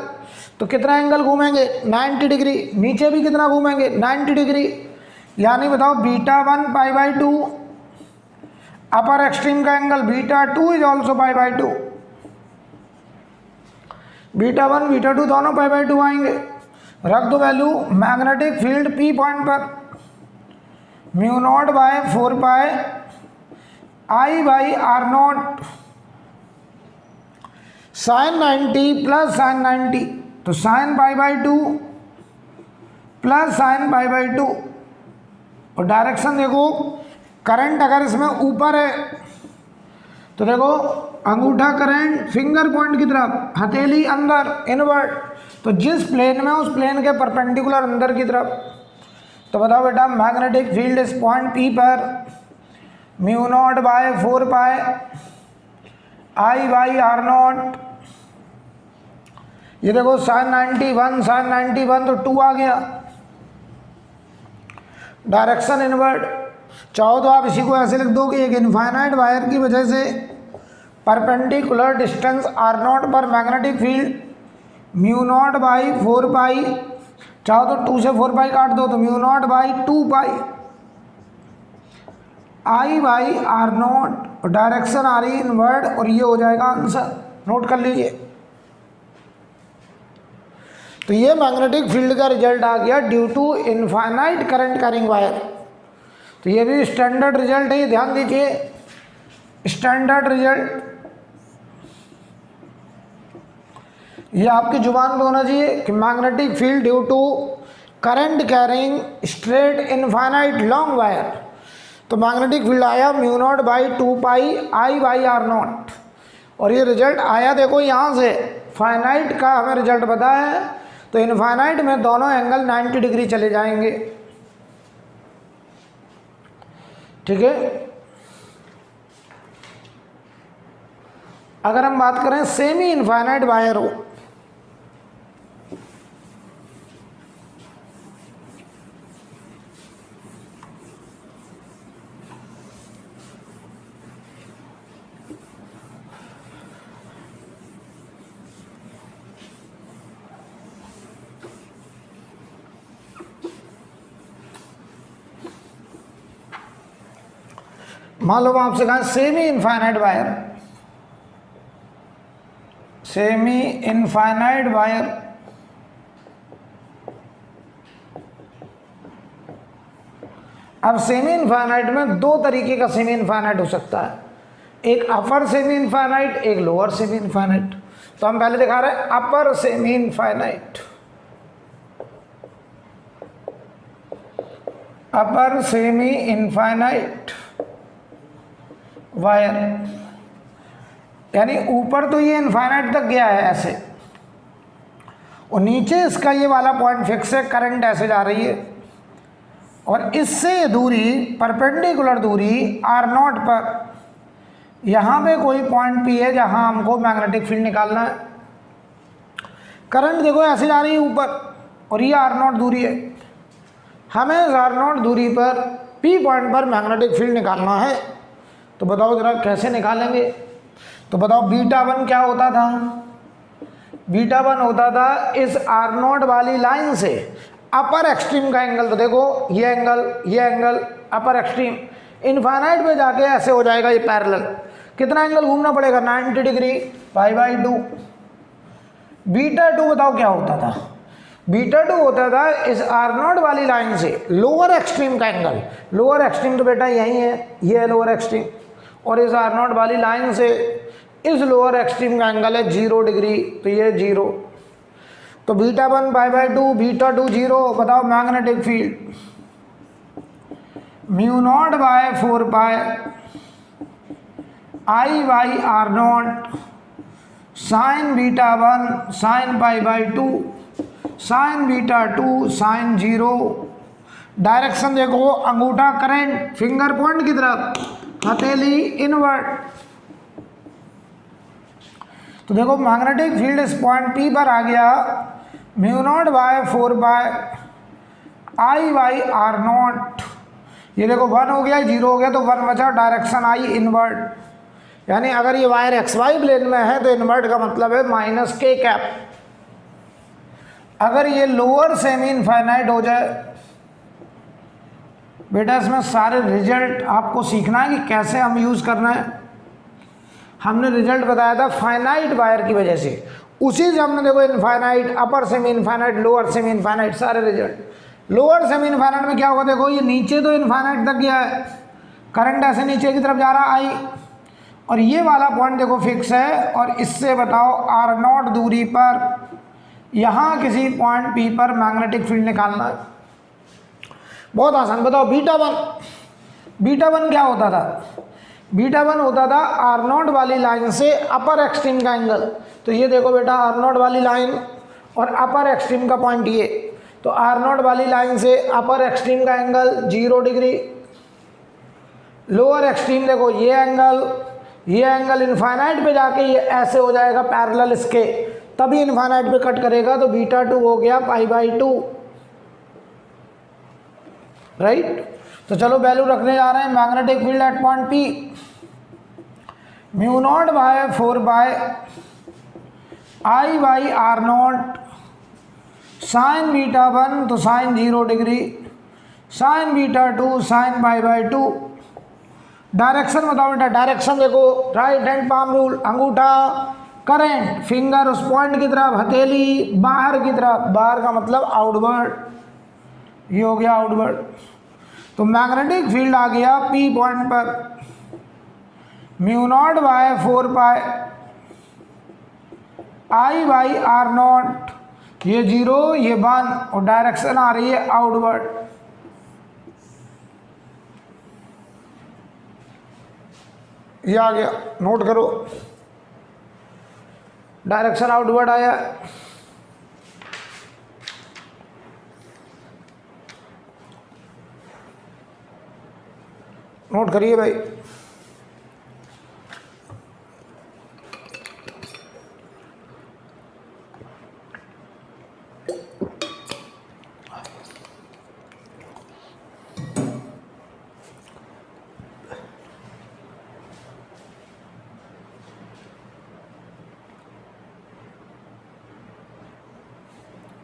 Speaker 1: तो कितना एंगल घूमेंगे? 90 डिग्री। नीचे भी कितना घूमेंगे? 90 डिग्री। यानी बताओ β1 π/2, अपर एक्सट्रीम का एंगल β2 इज ऑल्सो π/2, β1 β2 दोनों π/2 आएंगे। रख दो value, magnetic field P point पर μ0/4π I/R0 साइन 90 प्लस साइन 90, तो साइन π/2 प्लस साइन π/2, और डायरेक्शन देखो करंट अगर इसमें ऊपर है तो देखो अंगूठा करंट फिंगर पॉइंट की तरफ, हथेली अंदर इनवर्ड, तो जिस प्लेन में उस प्लेन के परपेंडिकुलर अंदर की तरफ। तो बताओ बेटा मैग्नेटिक फील्ड इस पॉइंट पी पर mu not by 4 pi I by R naught. ये देखो sin 91 तो 2 आ गया, डायरेक्शन इनवर्ड। चाहो तो आप इसी को ऐसे लिख दो कि एक इनफाइनाइट वायर की वजह से परपेंडिकुलर डिस्टेंस आर नॉट पर magnetic field mu not by 4 pi, चाहो तो 2 से 4 पाई काट दो तो mu not by 2 pi I by R not, direction आ रही इनवर्ड, और ये हो जाएगा आंसर। नोट कर लीजिए। तो ये मैग्नेटिक फील्ड का रिजल्ट आ गया due to infinite current carrying wire. तो ये भी स्टैंडर्ड रिजल्ट है, ये ध्यान दीजिए, स्टैंडर्ड रिजल्ट। ये आपकी जुबान पे होना चाहिए कि magnetic field due to current carrying straight infinite long wire. तो मैग्नेटिक फील्ड आया mu not by 2 pi I by R naught, और ये रिजल्ट आया देखो यहाँ से, फाइनाइट का हमें रिजल्ट पता है, तो इनफाइनाइट में दोनों एंगल 90 डिग्री चले जाएंगे। ठीक है। अगर हम बात करें सेमी इनफाइनाइट वायर हो, मान लो आपसे कहा semi infinite wire, semi infinite wire, अब सेमी इनफाइनाइट में दो तरीके का सेमी इनफाइनाइट हो सकता है, एक अपर सेमी इनफाइनाइट, एक लोअर सेमी इनफाइनाइट। तो हम पहले दिखा रहे हैं अपर semi infinite, upper semi infinite wire, यानी ऊपर तो ये इनफाइनाइट तक गया है ऐसे, और नीचे इसका ये वाला पॉइंट फिक्स है, करंट ऐसे जा रही है, और इससे ये दूरी परपेंडिकुलर दूरी आर नॉट पर, यहाँ पे कोई पॉइंट पी है जहाँ हमको मैग्नेटिक फील्ड निकालना है। करंट देखो ऐसे जा रही है ऊपर, और ये आर नॉट दूरी है, हमें आर नॉट दूरी पर पी पॉइंट पर मैग्नेटिक फील्ड निकालना है। तो बताओ जरा कैसे निकालेंगे। तो बताओ बीटा 1 क्या होता था, बीटा 1 होता था इस आर नॉट वाली लाइन से अपर एक्सट्रीम का एंगल, तो देखो ये एंगल अपर एक्सट्रीम, इनफाइनाइट पे जाके ऐसे हो जाएगा ये पैरेलल, कितना एंगल घूमना पड़ेगा 90 डिग्री, पाई बाई 2। बीटा 2 बताओ क्या होता था, बीटा 2 होता था इस आर नॉट वाली लाइन से लोअर एक्सट्रीम का एंगल, लोअर एक्सट्रीम तो बेटा यही है, ये है लोअर एक्सट्रीम, और इस आर नॉट वाली लाइन से इस लोअर एक्सट्रीम का एंगल है 0 डिग्री, तो ये 0। तो बीटा 1 पाई बाई 2, बीटा 2 0। बताओ magnetic field mu not by 4 pi I by R naught sine beta 1 sine pi by 2 sine beta 2 sine 0। Direction देखो अंगूठा करंट फिंगर पॉइंट की तरफ, हथेली इनवर्ड। तो देखो मैग्नेटिक फील्ड इस पॉइंट पी पर आ गया mu not by 4 by I by R naught. ये देखो 1 हो गया, 0 हो गया, तो 1 बचा, डायरेक्शन आई इनवर्ड, यानी अगर ये वायर एक्स वाई प्लेन में है तो इनवर्ड का मतलब है माइनस के कैप। अगर ये लोअर सेमी इनफाइनाइट हो जाए, बेटा इसमें सारे रिजल्ट आपको सीखना है कि कैसे हम यूज़ करना है। हमने रिजल्ट बताया था फाइनाइट वायर की वजह से, उसी से हमने देखो infinite, upper semi infinite, lower semi infinite, सारे रिजल्ट। लोअर सेमी इनफाइनाइट में क्या होगा, देखो ये नीचे तो इनफाइनाइट तक गया है, करंट ऐसे नीचे की तरफ जा रहा आई, और ये वाला पॉइंट देखो फिक्स है, और इससे बताओ आर नॉट दूरी पर यहाँ किसी पॉइंट पी पर मैग्नेटिक फील्ड निकालना है। बहुत आसान। बताओ बीटा 1, बीटा वन क्या होता था, बीटा वन होता था आर नॉट वाली लाइन से अपर एक्सट्रीम का एंगल। तो ये देखो बेटा आर नॉट वाली लाइन और अपर एक्सट्रीम का पॉइंट ये, तो आर नॉट वाली लाइन से अपर एक्सट्रीम का एंगल 0 डिग्री, लोअर एक्सट्रीम देखो ये एंगल इनफाइनाइट पे जाके ये ऐसे हो जाएगा पैरेलल इसके, तभी इनफाइनाइट पे कट करेगा, तो बीटा 2 हो गया π/2, राइट। तो चलो वैल्यू रखने जा रहे हैं। Magnetic field at point P μ0/4πI/r0 sine beta 1 तो sine 0 degree, sine beta 2 sine π/2। Direction बताओ बेटा, डायरेक्शन देखो राइट हैंड पाम रूल, अंगूठा करंट फिंगर उस पॉइंट की तरफ, हथेली बाहर की तरफ, बाहर का मतलब आउटवर्ड, ये हो गया आउटवर्ड। तो मैग्नेटिक फील्ड आ गया P पॉइंट पर μ0/4πI/r0, ये 0 ये 1 और डायरेक्शन आ रही है आउटवर्ड। ये आ गया, नोट करो, डायरेक्शन आउटवर्ड आया। नोट करिए भाई।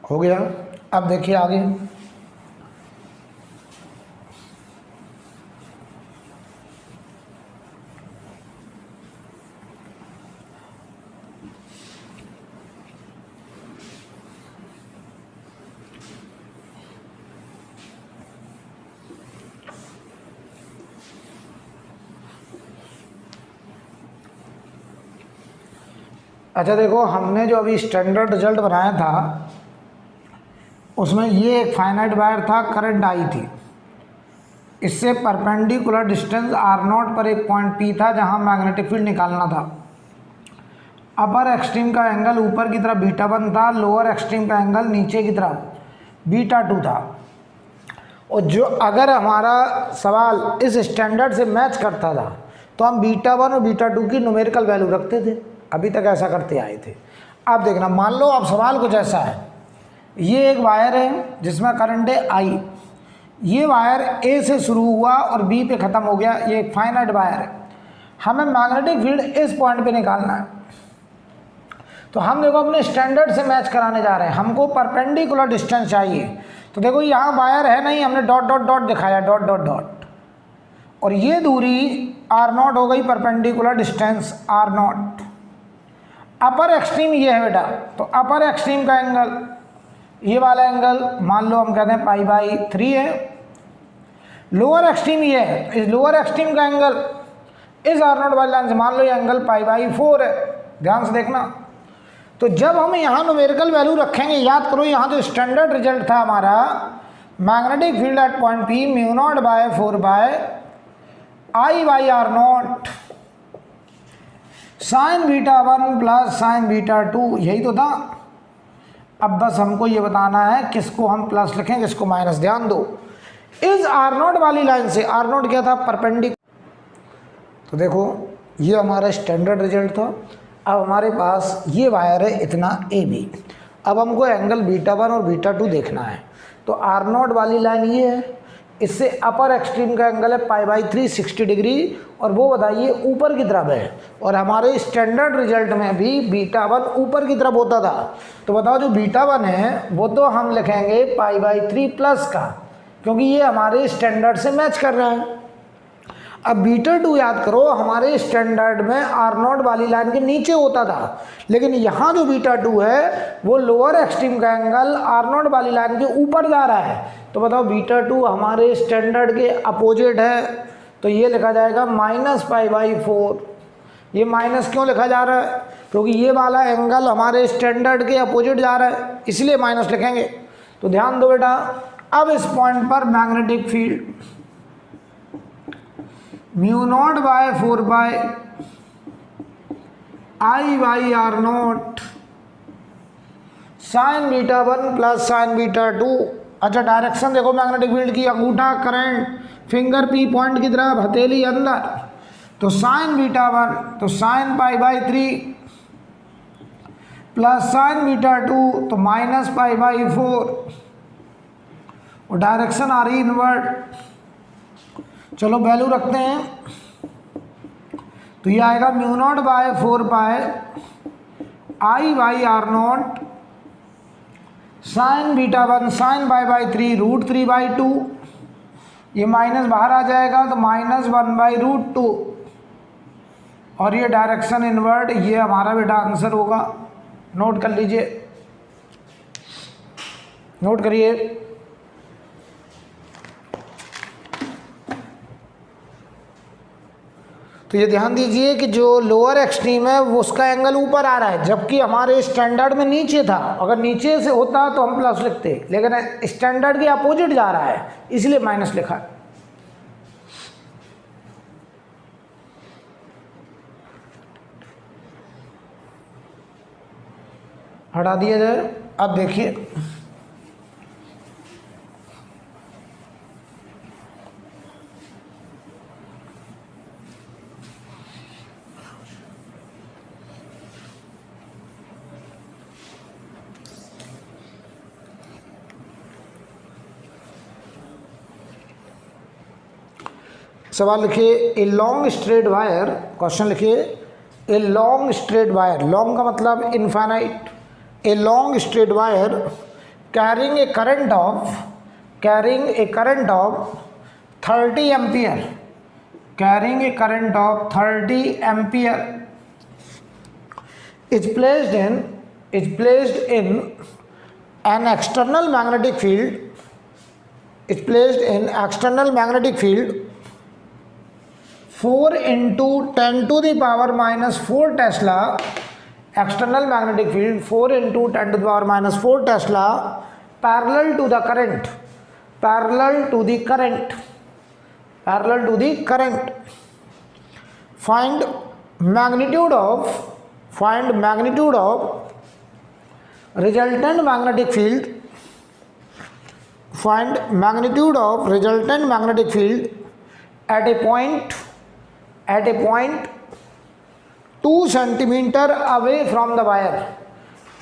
Speaker 1: हो गया। अब देखिए आगे, अच्छा देखो हमने जो अभी स्टैंडर्ड रिजल्ट बनाया था उसमें ये एक फाइनाइट वायर था, करंट आई थी, इससे परपेंडिकुलर डिस्टेंस r0 पर एक पॉइंट P था जहां मैग्नेटिक फील्ड निकालना था। अपर एक्सट्रीम का एंगल ऊपर की तरफ बीटा 1 था, लोअर एक्सट्रीम का एंगल नीचे की तरफ बीटा 2 था। और जो अगर हमारा सवाल इस स्टैंडर्ड से मैच करता था तो हम बीटा 1 और बीटा 2 की न्यूमेरिकल वैल्यू रखते थे, अभी तक ऐसा करते आए थे। अब देखना, मान लो अब सवाल कुछ ऐसा है, ये एक वायर है जिसमें करंट है I, ये वायर A से शुरू हुआ और B पे ख़त्म हो गया, ये एक फाइनाइट वायर है, हमें मैग्नेटिक फील्ड इस पॉइंट पे निकालना है। तो हम देखो अपने स्टैंडर्ड से मैच कराने जा रहे हैं, हमको परपेंडिकुलर डिस्टेंस चाहिए। तो देखो यहाँ वायर है नहीं, हमने डॉट डॉट डॉट दिखाया, डॉट डॉट डॉट, और ये दूरी r0 हो गई परपेंडिकुलर डिस्टेंस r0। अपर एक्सट्रीम ये है बेटा, तो अपर एक्सट्रीम का एंगल ये वाला एंगल मान लो हम कहते हैं π/3 है। लोअर एक्सट्रीम ये है, इस लोअर एक्सट्रीम का एंगल इस r0 वाली लाइन से मान लो ये एंगल π/4 है, ध्यान से देखना। तो जब हम यहाँ न्यूमेरिकल वैल्यू रखेंगे, याद करो यहाँ जो स्टैंडर्ड रिजल्ट था हमारा, magnetic field at point P μ0/4πI/r0 sine beta 1 plus sine beta 2, यही तो था। अब बस हमको ये बताना है किसको हम प्लस लिखें किसको माइनस। ध्यान दो, इस r0 वाली लाइन से, r0 क्या था परपेंडिकुलर, तो देखो ये हमारा स्टैंडर्ड रिजल्ट था। अब हमारे पास ये वायर है इतना AB, अब हमको एंगल बीटा 1 और बीटा 2 देखना है। तो r0 वाली लाइन ये है, इससे अपर एक्सट्रीम का एंगल है π/3 60 डिग्री, और वो बताइए ऊपर की तरफ है, और हमारे स्टैंडर्ड रिजल्ट में भी बीटा 1 ऊपर की तरफ होता था। तो बताओ जो बीटा 1 है वो तो हम लिखेंगे π/3 प्लस का, क्योंकि ये हमारे स्टैंडर्ड से मैच कर रहा है। अब बीटा 2 याद करो, हमारे स्टैंडर्ड में r0 वाली लाइन के नीचे होता था, लेकिन यहाँ जो बीटा 2 है वो लोअर एक्सट्रीम का एंगल r0 वाली लाइन के ऊपर जा रहा है। तो बताओ बीटा 2 हमारे स्टैंडर्ड के अपोजिट है, तो ये लिखा जाएगा -π/4। ये माइनस क्यों लिखा जा रहा है, क्योंकि ये वाला एंगल हमारे स्टैंडर्ड के अपोजिट जा रहा है, इसलिए माइनस लिखेंगे। तो ध्यान दो बेटा, अब इस पॉइंट पर magnetic field mu not by 4 by I by R naught sine beta 1 plus sine beta 2। अच्छा डायरेक्शन देखो मैग्नेटिक फील्ड की, अंगूठा करंट, फिंगर पी पॉइंट की तरफ, हथेली अंदर, तो साइन बीटा 1 तो sign pi by 3 plus sine beta 2 तो माइनस पाई बाई 4 और डायरेक्शन आ रही इनवर्ट। चलो वैल्यू रखते हैं, तो ये आएगा mu not by 4 by I by R naught sine beta 1 sine by by 3 root 3 by 2, ये माइनस बाहर आ जाएगा तो माइनस 1 बाई रूट 2 और ये डायरेक्शन इनवर्ट, ये हमारा बेटा आंसर होगा। नोट कर लीजिए, नोट करिए। तो ये ध्यान दीजिए कि जो लोअर एक्सट्रीम है वो उसका एंगल ऊपर आ रहा है, जबकि हमारे स्टैंडर्ड में नीचे था। अगर नीचे से होता तो हम प्लस लिखते, लेकिन स्टैंडर्ड के अपोजिट जा रहा है इसलिए माइनस लिखा है। हटा दिया जाए। अब देखिए सवाल लिखिए, a long straight wire, question लिखिए a long straight wire, long का मतलब infinite, a long straight wire carrying a current of 30 ampere, carrying a current of 30 ampere is placed in an external magnetic field, is placed in external magnetic field 4 into 10 to the power minus 4 Tesla, external magnetic field 4 into 10 to the power minus 4 Tesla parallel to the current, find magnitude of resultant magnetic field, find magnitude of resultant magnetic field at a point 2 centimeter away from the wire,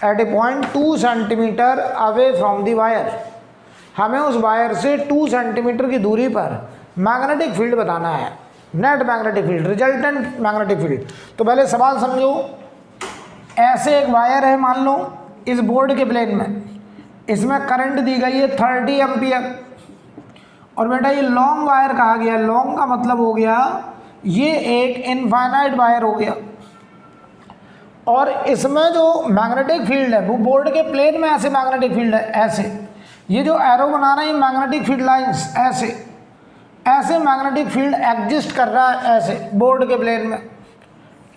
Speaker 1: at a point 2 centimeter away from the wire। हमें उस वायर से 2 सेंटीमीटर की दूरी पर मैग्नेटिक फील्ड बताना है, net magnetic field, resultant magnetic field. तो पहले सवाल समझो, ऐसे एक वायर है मान लो इस बोर्ड के प्लेन में, इसमें करंट दी गई है 30 एम्पियर और बेटा ये लॉन्ग वायर कहा गया, लॉन्ग का मतलब हो गया ये एक इनफाइनाइट वायर हो गया और इसमें जो मैग्नेटिक फील्ड है वो बोर्ड के प्लेन में ऐसे मैग्नेटिक फील्ड है, ऐसे ये जो एरो बना रहा है मैग्नेटिक फील्ड लाइंस, ऐसे मैग्नेटिक फील्ड एग्जिस्ट कर रहा है, ऐसे बोर्ड के प्लेन में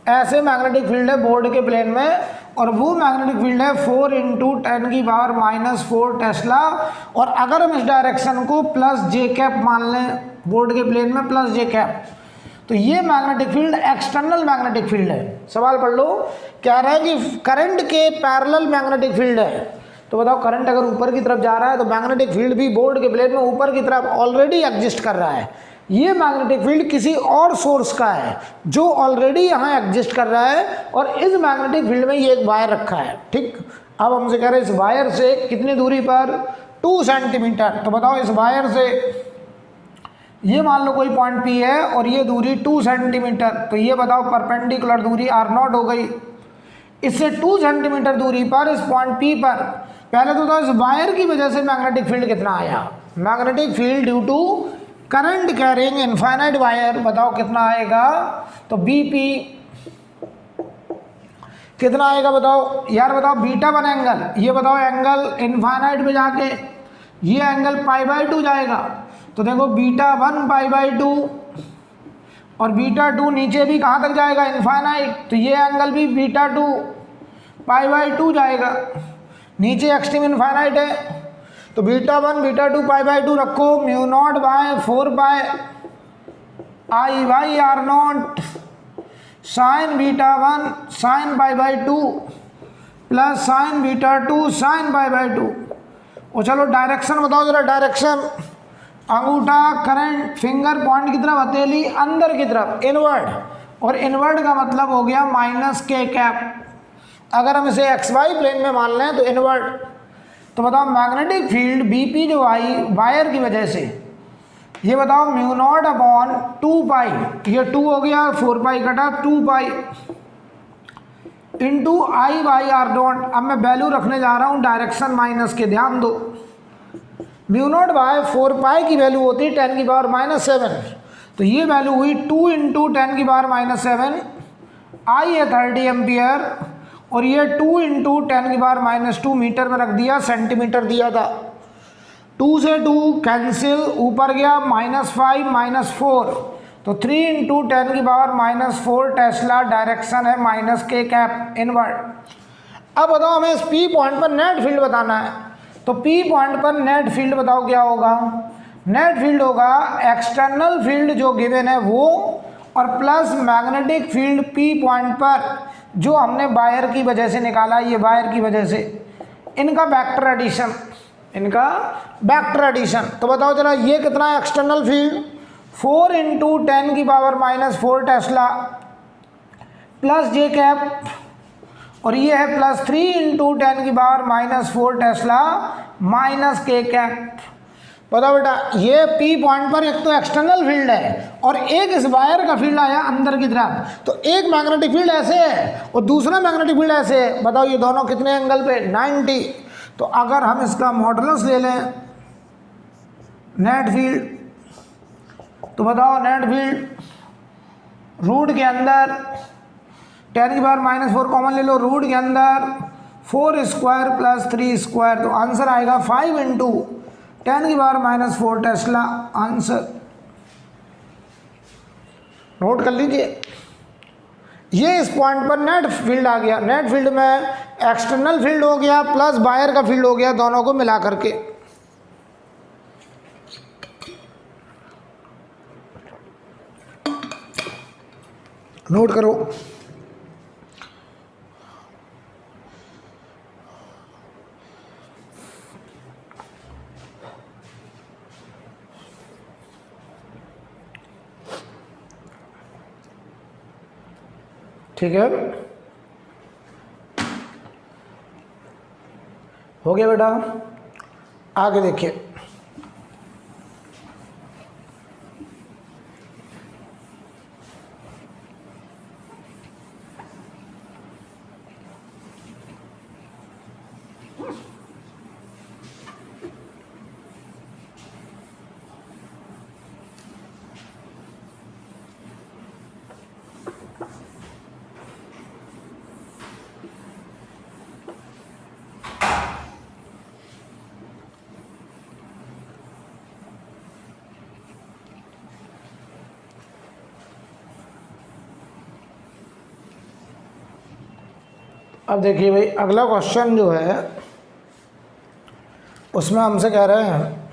Speaker 1: ऐसे मैग्नेटिक फील्ड है बोर्ड के प्लेन में और वो मैग्नेटिक फील्ड है 4 into 10 की पावर माइनस 4 टेस्ला। और अगर हम इस डायरेक्शन को प्लस जे कैप मान लें, बोर्ड के प्लेन में प्लस जे कैप, तो ये magnetic field external magnetic field है। सवाल पढ़ लो, कह रहा है कि करंट के पैरेलल मैग्नेटिक फील्ड है, तो बताओ करंट अगर ऊपर की तरफ जा रहा है तो मैग्नेटिक फील्ड भी बोर्ड के प्लेन में ऊपर की तरफ ऑलरेडी एग्जिस्ट कर रहा है। ये मैग्नेटिक फील्ड किसी और सोर्स का है जो ऑलरेडी यहाँ एग्जिस्ट कर रहा है और इस मैग्नेटिक फील्ड में ये एक वायर रखा है, ठीक। अब हमसे कह रहे हैं इस वायर से कितनी दूरी पर, 2 सेंटीमीटर। तो बताओ इस वायर से ये मान लो कोई पॉइंट P है और ये दूरी 2 सेंटीमीटर, तो ये बताओ परपेंडिकुलर दूरी R0 हो गई। इससे 2 सेंटीमीटर दूरी पर इस पॉइंट P पर पहले तो बताओ इस वायर की वजह से मैग्नेटिक फील्ड कितना आया, magnetic field due to current carrying infinite wire, बताओ कितना आएगा। तो BP कितना आएगा बताओ यार, बताओ बीटा 1 एंगल, ये बताओ एंगल इनफाइनाइट में जाके ये एंगल π/2 जाएगा, तो देखो बीटा 1 π/2 और बीटा 2 नीचे भी कहाँ तक जाएगा, इनफाइनाइट, तो ये एंगल भी बीटा 2 π/2 जाएगा, नीचे एक्सट्रीम इनफाइनाइट है। तो बीटा 1 बीटा 2 π/2 रखो, mu not by 4 by I by R naught sine beta 1 sine pi by 2 plus sine beta 2 sine pi by 2। और चलो डायरेक्शन बताओ जरा, डायरेक्शन अंगूठा करंट फिंगर पॉइंट की तरफ, हथेली अंदर की तरफ इनवर्ड, और इनवर्ड का मतलब हो गया माइनस के कैप। अगर हम इसे एक्स वाई प्लेन में मान लें तो इनवर्ड। तो बताओ मैग्नेटिक फील्ड बीपी जो आई वायर की वजह से, ये बताओ म्यू नॉट अपॉन 2 पाई, ये 2 हो गया 4 पाई कटा 2 pi into I by R dot. अब मैं वैल्यू रखने जा रहा हूँ डायरेक्शन माइनस के, ध्यान दो। म्यू नॉट बाय 4 पाई की वैल्यू होती है 10 की पावर माइनस 7, तो ये वैल्यू हुई 2 इंटू 10 की पावर माइनस 7, आई है 30 एम्पियर, और ये 2 इंटू 10 की पावर माइनस 2 मीटर में रख दिया, सेंटीमीटर दिया था। 2 से 2 कैंसिल, ऊपर गया -5 -4, तो 3 इंटू 10 की पावर -4 टेस्ला, डायरेक्शन है माइनस के कैप इनवर्ड। अब बताओ हमें इस पी पॉइंट पर नेट फील्ड बताना है, तो पी पॉइंट पर नेट फील्ड बताओ क्या होगा। नेट फील्ड होगा एक्सटर्नल फील्ड जो गिवन है वो, और plus magnetic field P point पर जो हमने वायर की वजह से निकाला, ये वायर की वजह से, इनका वेक्टर एडिशन, इनका वेक्टर एडिशन। तो बताओ जरा ये कितना है एक्सटर्नल फील्ड, 4 इंटू 10 की पावर -4 टेस्ला प्लस जे कैप, और ये है प्लस 3 इंटू 10 की पावर -4 टेस्ला माइनस के कैप। बताओ बेटा, ये पी पॉइंट पर एक तो एक्सटर्नल फील्ड है और एक इस वायर का फील्ड आया अंदर की तरफ, तो एक मैग्नेटिक फील्ड ऐसे है और दूसरा मैग्नेटिक फील्ड ऐसे है। बताओ ये दोनों कितने एंगल पे, 90। तो अगर हम इसका मॉडुलस ले लें नेट फील्ड, तो बताओ नेट फील्ड रूट के अंदर 10 की पावर -4 कॉमन ले लो, रूट के अंदर 4 स्क्वायर प्लस 3 स्क्वायर, तो आंसर आएगा 5 इंटू 10 की पावर -4 टेस्ला, आंसर नोट कर लीजिए। ये इस पॉइंट पर नेट फील्ड आ गया, नेट फील्ड में एक्सटर्नल फील्ड हो गया प्लस वायर का फील्ड हो गया, दोनों को मिला करके। नोट करो। ठीक है, हो गया बेटा। आगे देखिए, अब देखिए भाई, अगला क्वेश्चन जो है उसमें हमसे कह रहे हैं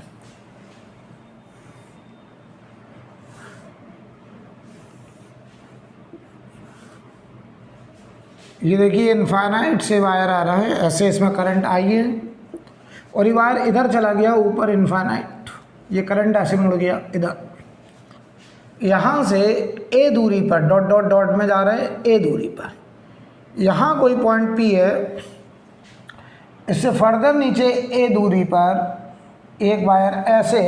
Speaker 1: ये देखिए इनफाइनाइट से वायर आ रहा है, ऐसे इसमें करंट आई है और ये वायर इधर चला गया ऊपर इनफाइनाइट, ये करंट ऐसे मुड़ गया इधर, यहाँ से ए दूरी पर डॉट डॉट डॉट में जा रहा है, ए दूरी पर यहाँ कोई पॉइंट पी है, इससे फर्दर नीचे ए दूरी पर एक वायर ऐसे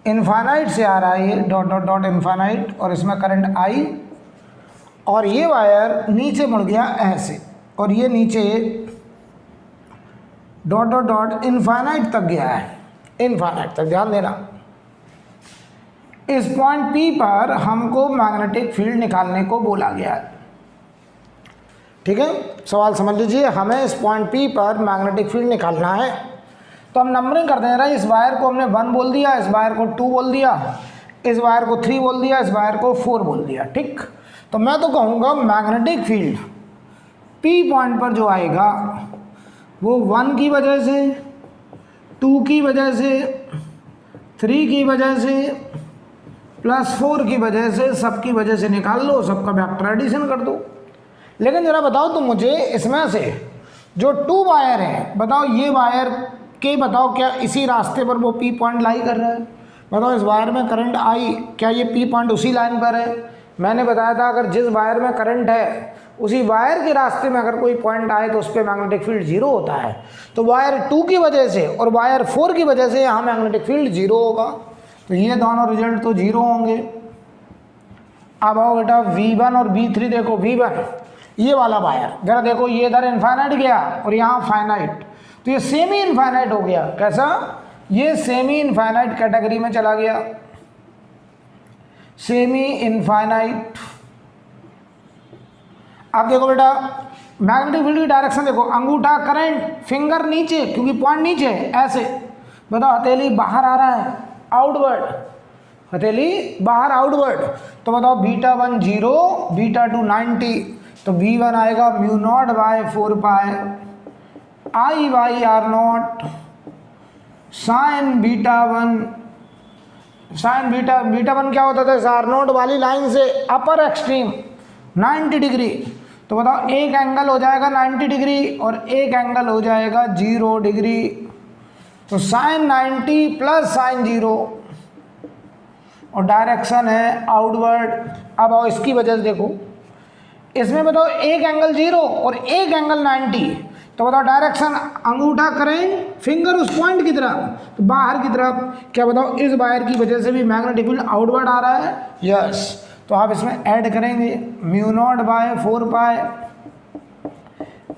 Speaker 1: इनफाइनाइट से आ रहा है, ये डॉट डॉट डॉट इनफाइनाइट, और इसमें करंट आई, और ये वायर नीचे मुड़ गया ऐसे, और ये नीचे डॉट डॉट डॉट इनफाइनाइट तक गया है, इनफाइनाइट तक। ध्यान देना, इस पॉइंट पी पर हमको मैग्नेटिक फील्ड निकालने को बोला गया है। ठीक है, सवाल समझ लीजिए, हमें इस पॉइंट पी पर मैग्नेटिक फील्ड निकालना है। तो हम नंबरिंग कर दे रहे हैं, इस वायर को हमने 1 बोल दिया, इस वायर को 2 बोल दिया, इस वायर को 3 बोल दिया, इस वायर को 4 बोल दिया। ठीक, तो मैं तो कहूँगा मैग्नेटिक फील्ड पी पॉइंट पर जो आएगा वो 1 की वजह से, 2 की वजह से, 3 की वजह से, +4 की वजह से, सबकी वजह से निकाल लो, सबका वेक्टर एडिशन कर दो। लेकिन ज़रा बताओ तुम मुझे, इसमें से जो 2 वायर हैं, बताओ ये वायर के, बताओ क्या इसी रास्ते पर वो P पॉइंट लाई कर रहा है? बताओ इस वायर में करंट आई, क्या ये P पॉइंट उसी लाइन पर है? मैंने बताया था अगर जिस वायर में करंट है उसी वायर के रास्ते में अगर कोई पॉइंट आए तो उस पर मैग्नेटिक फील्ड 0 होता है। तो वायर 2 की वजह से और वायर 4 की वजह से यहाँ मैग्नेटिक फील्ड 0 होगा। तो ये दोनों रिजल्ट तो 0 होंगे। अब आओ बेटा V1 और V3 देखो। V1 ये वाला वायर, जरा देखो ये इधर इनफाइनाइट गया और यहाँ फाइनाइट, तो ये सेमी इनफाइनाइट हो गया। कैसा? ये सेमी इनफाइनाइट कैटेगरी में चला गया, सेमी इनफाइनाइट। अब देखो बेटा मैग्नेटिक फील्ड की डायरेक्शन देखो, अंगूठा करंट, फिंगर नीचे क्योंकि पॉइंट नीचे ऐसे। बताओ हथेली बाहर आ रहा है, आउटवर्ड, हथेली बाहर आउटवर्ड। तो बताओ β1 0, β2 90, तो V1 आएगा μ0/4π I/R0 साइन β1। साइन β1 क्या होता था? इस R0 वाली लाइन से अपर एक्सट्रीम 90 डिग्री। तो बताओ एक एंगल हो जाएगा 90 डिग्री और एक एंगल हो जाएगा 0 डिग्री। तो साइन 90 प्लस साइन 0 और डायरेक्शन है आउटवर्ड। अब आओ इसकी वजह से देखो, इसमें बताओ एक एंगल 0 और एक एंगल 90। तो बताओ डायरेक्शन अंगूठा करें, फिंगर उस पॉइंट की तरफ, तो बाहर की तरफ। क्या बताओ इस वायर की वजह से भी मैग्नेटिक फील्ड आउटवर्ड आ रहा है? यस। तो आप इसमें ऐड करेंगे μ0/4π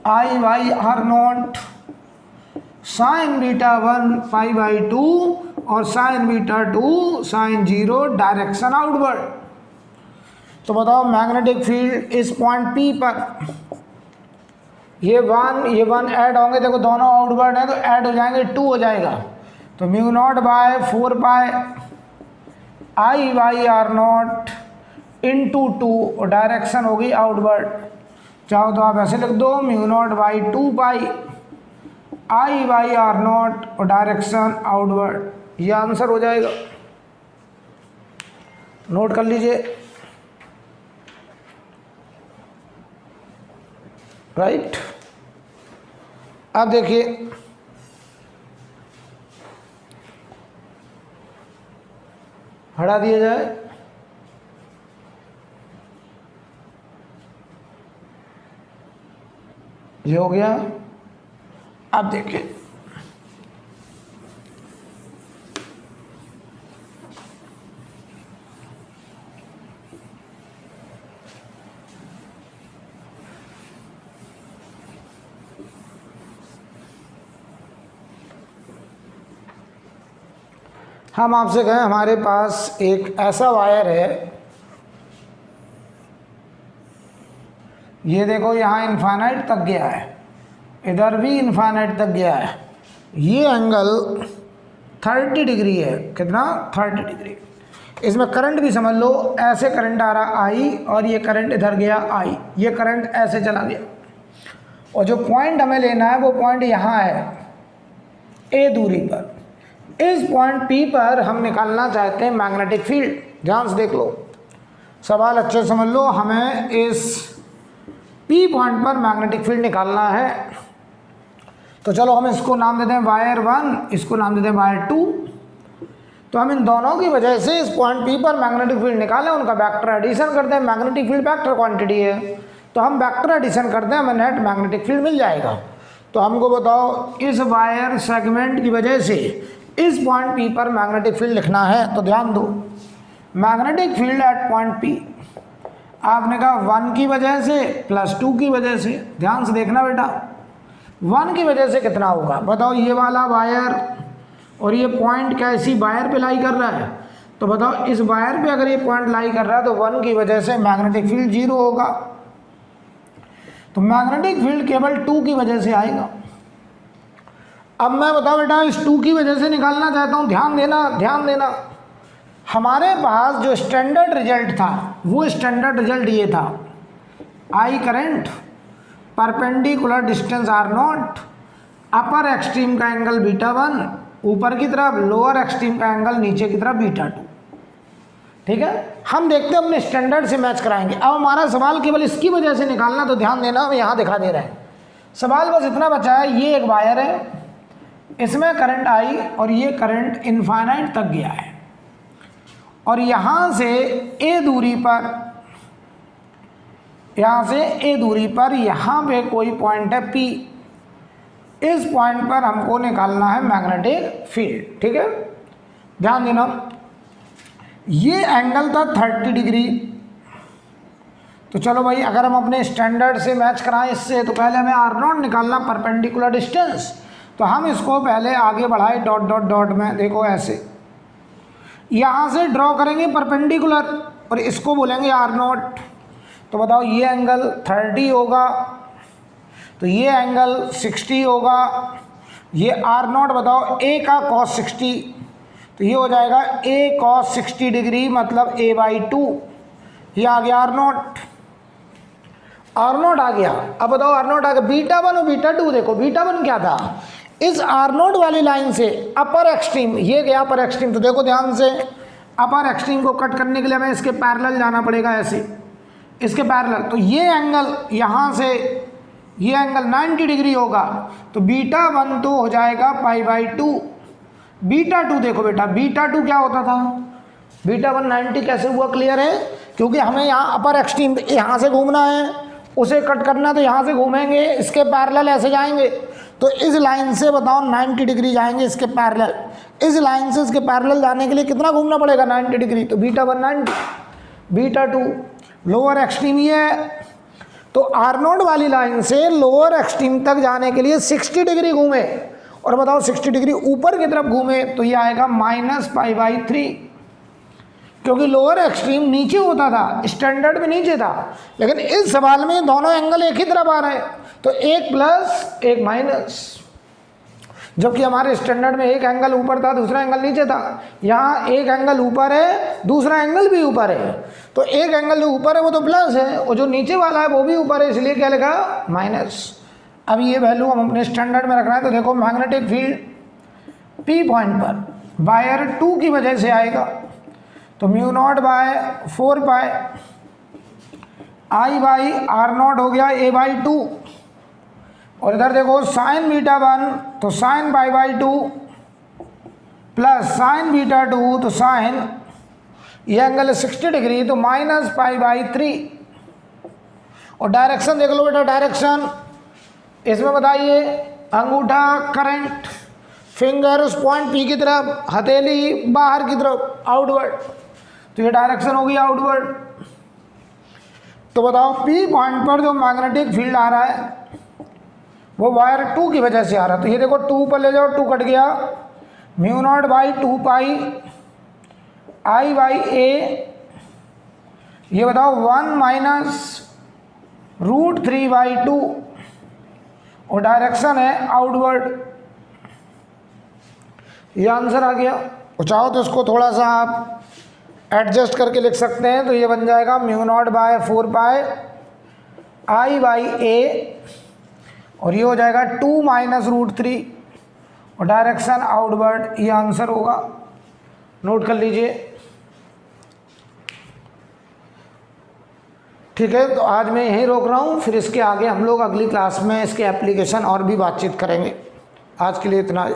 Speaker 1: I/R0 साइन β1 π/2 और साइन β2 साइन 0, डायरेक्शन आउटवर्ड। तो बताओ मैग्नेटिक फील्ड इस पॉइंट P पर, ये 1 ऐड होंगे, देखो दोनों आउटवर्ड हैं तो ऐड हो जाएंगे, 2 हो जाएगा। तो μ0/4π I/R0 इंटू 2 और डायरेक्शन होगी आउटवर्ड। चाहो तो आप ऐसे लिख दो μ0/2π I/R0 और डायरेक्शन आउटवर्ड। ये आंसर हो जाएगा, नोट कर लीजिए। राइट। अब देखिए हटा दिया जाए, ये हो गया। अब देखिए हम आपसे कहें हमारे पास एक ऐसा वायर है, ये देखो यहाँ इनफाइनाइट तक गया है, इधर भी इनफाइनाइट तक गया है। ये एंगल 30 डिग्री है। कितना? 30 डिग्री। इसमें करंट भी समझ लो, ऐसे करंट आ रहा आई और ये करंट इधर गया आई, ये करंट ऐसे चला गया। और जो पॉइंट हमें लेना है वो पॉइंट यहाँ है ए दूरी पर। इस पॉइंट P पर हम निकालना चाहते हैं मैग्नेटिक फील्ड। ध्यान से देख लो, सवाल अच्छे समझ लो। हमें इस P पॉइंट पर मैग्नेटिक फील्ड निकालना है। तो चलो हम इसको नाम देते हैं वायर 1, इसको नाम देते हैं वायर 2। तो हम इन दोनों की वजह से इस पॉइंट P पर मैग्नेटिक फील्ड निकालें, उनका वेक्टर एडिशन करते हैं। मैग्नेटिक फील्ड वेक्टर क्वांटिटी है, तो हम वेक्टर एडिशन करते हैं, हमें नेट मैग्नेटिक फील्ड मिल जाएगा। तो हमको बताओ इस वायर सेगमेंट की वजह से इस पॉइंट P पर मैग्नेटिक फील्ड लिखना है। तो ध्यान दो, magnetic field at point P, आपने कहा 1 की वजह से प्लस 2 की वजह से। ध्यान से देखना बेटा, 1 की वजह से कितना होगा? बताओ ये वाला वायर और ये पॉइंट क्या इसी वायर पे लाई कर रहा है? तो बताओ इस वायर पे अगर ये पॉइंट लाई कर रहा है तो 1 की वजह से मैग्नेटिक फील्ड 0 होगा। तो मैग्नेटिक फील्ड केवल 2 की वजह से आएगा। अब मैं बताओ बेटा इस 2 की वजह से निकालना चाहता हूँ। ध्यान देना, ध्यान देना। हमारे पास जो स्टैंडर्ड रिजल्ट था वो स्टैंडर्ड रिजल्ट ये था, I current, perpendicular distance R0, upper extreme का एंगल β1 ऊपर की तरफ, लोअर एक्सट्रीम का एंगल नीचे की तरफ β2। ठीक है, हम देखते हैं अपने स्टैंडर्ड से मैच कराएंगे। अब हमारा सवाल केवल इसकी वजह से निकालना, तो ध्यान देना हम यहाँ दिखा दे रहे हैं। सवाल बस इतना बचा है, ये एक वायर है, इसमें करंट आई और ये करंट इनफाइनाइट तक गया है, और यहाँ से ए दूरी पर, यहाँ से ए दूरी पर यहाँ पे कोई पॉइंट है P, इस पॉइंट पर हमको निकालना है मैग्नेटिक फील्ड। ठीक है, ध्यान देना, ये एंगल था 30 डिग्री। तो चलो भाई, अगर हम अपने स्टैंडर्ड से मैच कराएं इससे, तो पहले हमें R0 निकालना, परपेंडिकुलर डिस्टेंस। तो हम इसको पहले आगे बढ़ाए डॉट डॉट डॉट में, देखो ऐसे यहाँ से ड्रॉ करेंगे परपेंडिकुलर और इसको बोलेंगे R0। तो बताओ ये एंगल 30 होगा, तो ये एंगल 60 होगा, ये R0 बताओ A का cos 60, तो ये हो जाएगा A cos 60 डिग्री मतलब A/2, ये आ गया R0। R0 आ गया। अब बताओ R0 आ गया, β1 और β2 देखो, β1 क्या था, इस R0 वाली लाइन से अपर एक्सट्रीम, ये गया अपर एक्सट्रीम, तो देखो ध्यान से, अपर एक्सट्रीम को कट करने के लिए हमें इसके पैरेलल जाना पड़ेगा, ऐसे इसके पैरेलल। तो ये एंगल यहाँ से ये एंगल 90 डिग्री होगा, तो β1 तो हो जाएगा π/2। β2 देखो बेटा, β2 क्या होता था, β1 90 कैसे हुआ, क्लियर है, क्योंकि हमें यहाँ अपर एक्सट्रीम यहाँ से घूमना है, उसे कट करना, तो यहाँ से घूमेंगे, इसके पैरेलल ऐसे जाएंगे, तो इस लाइन से बताओ 90 डिग्री जाएंगे इसके पैरेलल, इस लाइन से इसके पैरेलल जाने के लिए कितना घूमना पड़ेगा, 90 डिग्री। तो β1 90, β2 लोअर एक्सट्रीम ये है, तो R0 वाली लाइन से लोअर एक्सट्रीम तक जाने के लिए 60 डिग्री घूमे, और बताओ 60 डिग्री ऊपर की तरफ घूमे, तो ये आएगा -π/3, क्योंकि लोअर एक्सट्रीम नीचे होता था, स्टैंडर्ड में नीचे था, लेकिन इस सवाल में दोनों एंगल एक ही तरफ आ रहे हैं, तो एक प्लस एक माइनस, जबकि हमारे स्टैंडर्ड में एक एंगल ऊपर था दूसरा एंगल नीचे था, यहाँ एक एंगल ऊपर है दूसरा एंगल भी ऊपर है, तो एक एंगल जो ऊपर है वो तो प्लस है, और जो नीचे वाला है वो भी ऊपर है, इसलिए क्या लिखा, माइनस। अब ये वैल्यू हम अपने स्टैंडर्ड में रख रहे हैं, तो देखो मैग्नेटिक फील्ड P पॉइंट पर वायर 2 की वजह से आएगा, तो μ0/4 पाई I/R0 हो गया A/2, और इधर देखो साइन β1 तो साइन π/2 प्लस साइन β2 तो साइन, ये एंगल 60 डिग्री तो -π/3, और डायरेक्शन देख लो बेटा, डायरेक्शन इसमें बताइए, अंगूठा करंट, फिंगर उस पॉइंट P की तरफ, हथेली बाहर की तरफ, आउटवर्ड, तो ये डायरेक्शन होगी आउटवर्ड। तो बताओ P पॉइंट पर जो मैग्नेटिक फील्ड आ रहा है वो वायर 2 की वजह से आ रहा है, तो ये देखो 2 पर ले जाओ, 2 कट गया, μ0/2 पाई I/A, ये बताओ 1 - √3/2, और डायरेक्शन है आउटवर्ड, ये आंसर आ गया। और चाहो तो इसको थोड़ा सा आप एडजस्ट करके लिख सकते हैं, तो ये बन जाएगा μ0/4 पाई I/A, और ये हो जाएगा 2 - √3, और डायरेक्शन आउटवर्ड, ये आंसर होगा, नोट कर लीजिए। ठीक है, तो आज मैं यहीं रोक रहा हूँ, फिर इसके आगे हम लोग अगली क्लास में इसके एप्लीकेशन और भी बातचीत करेंगे। आज के लिए इतना।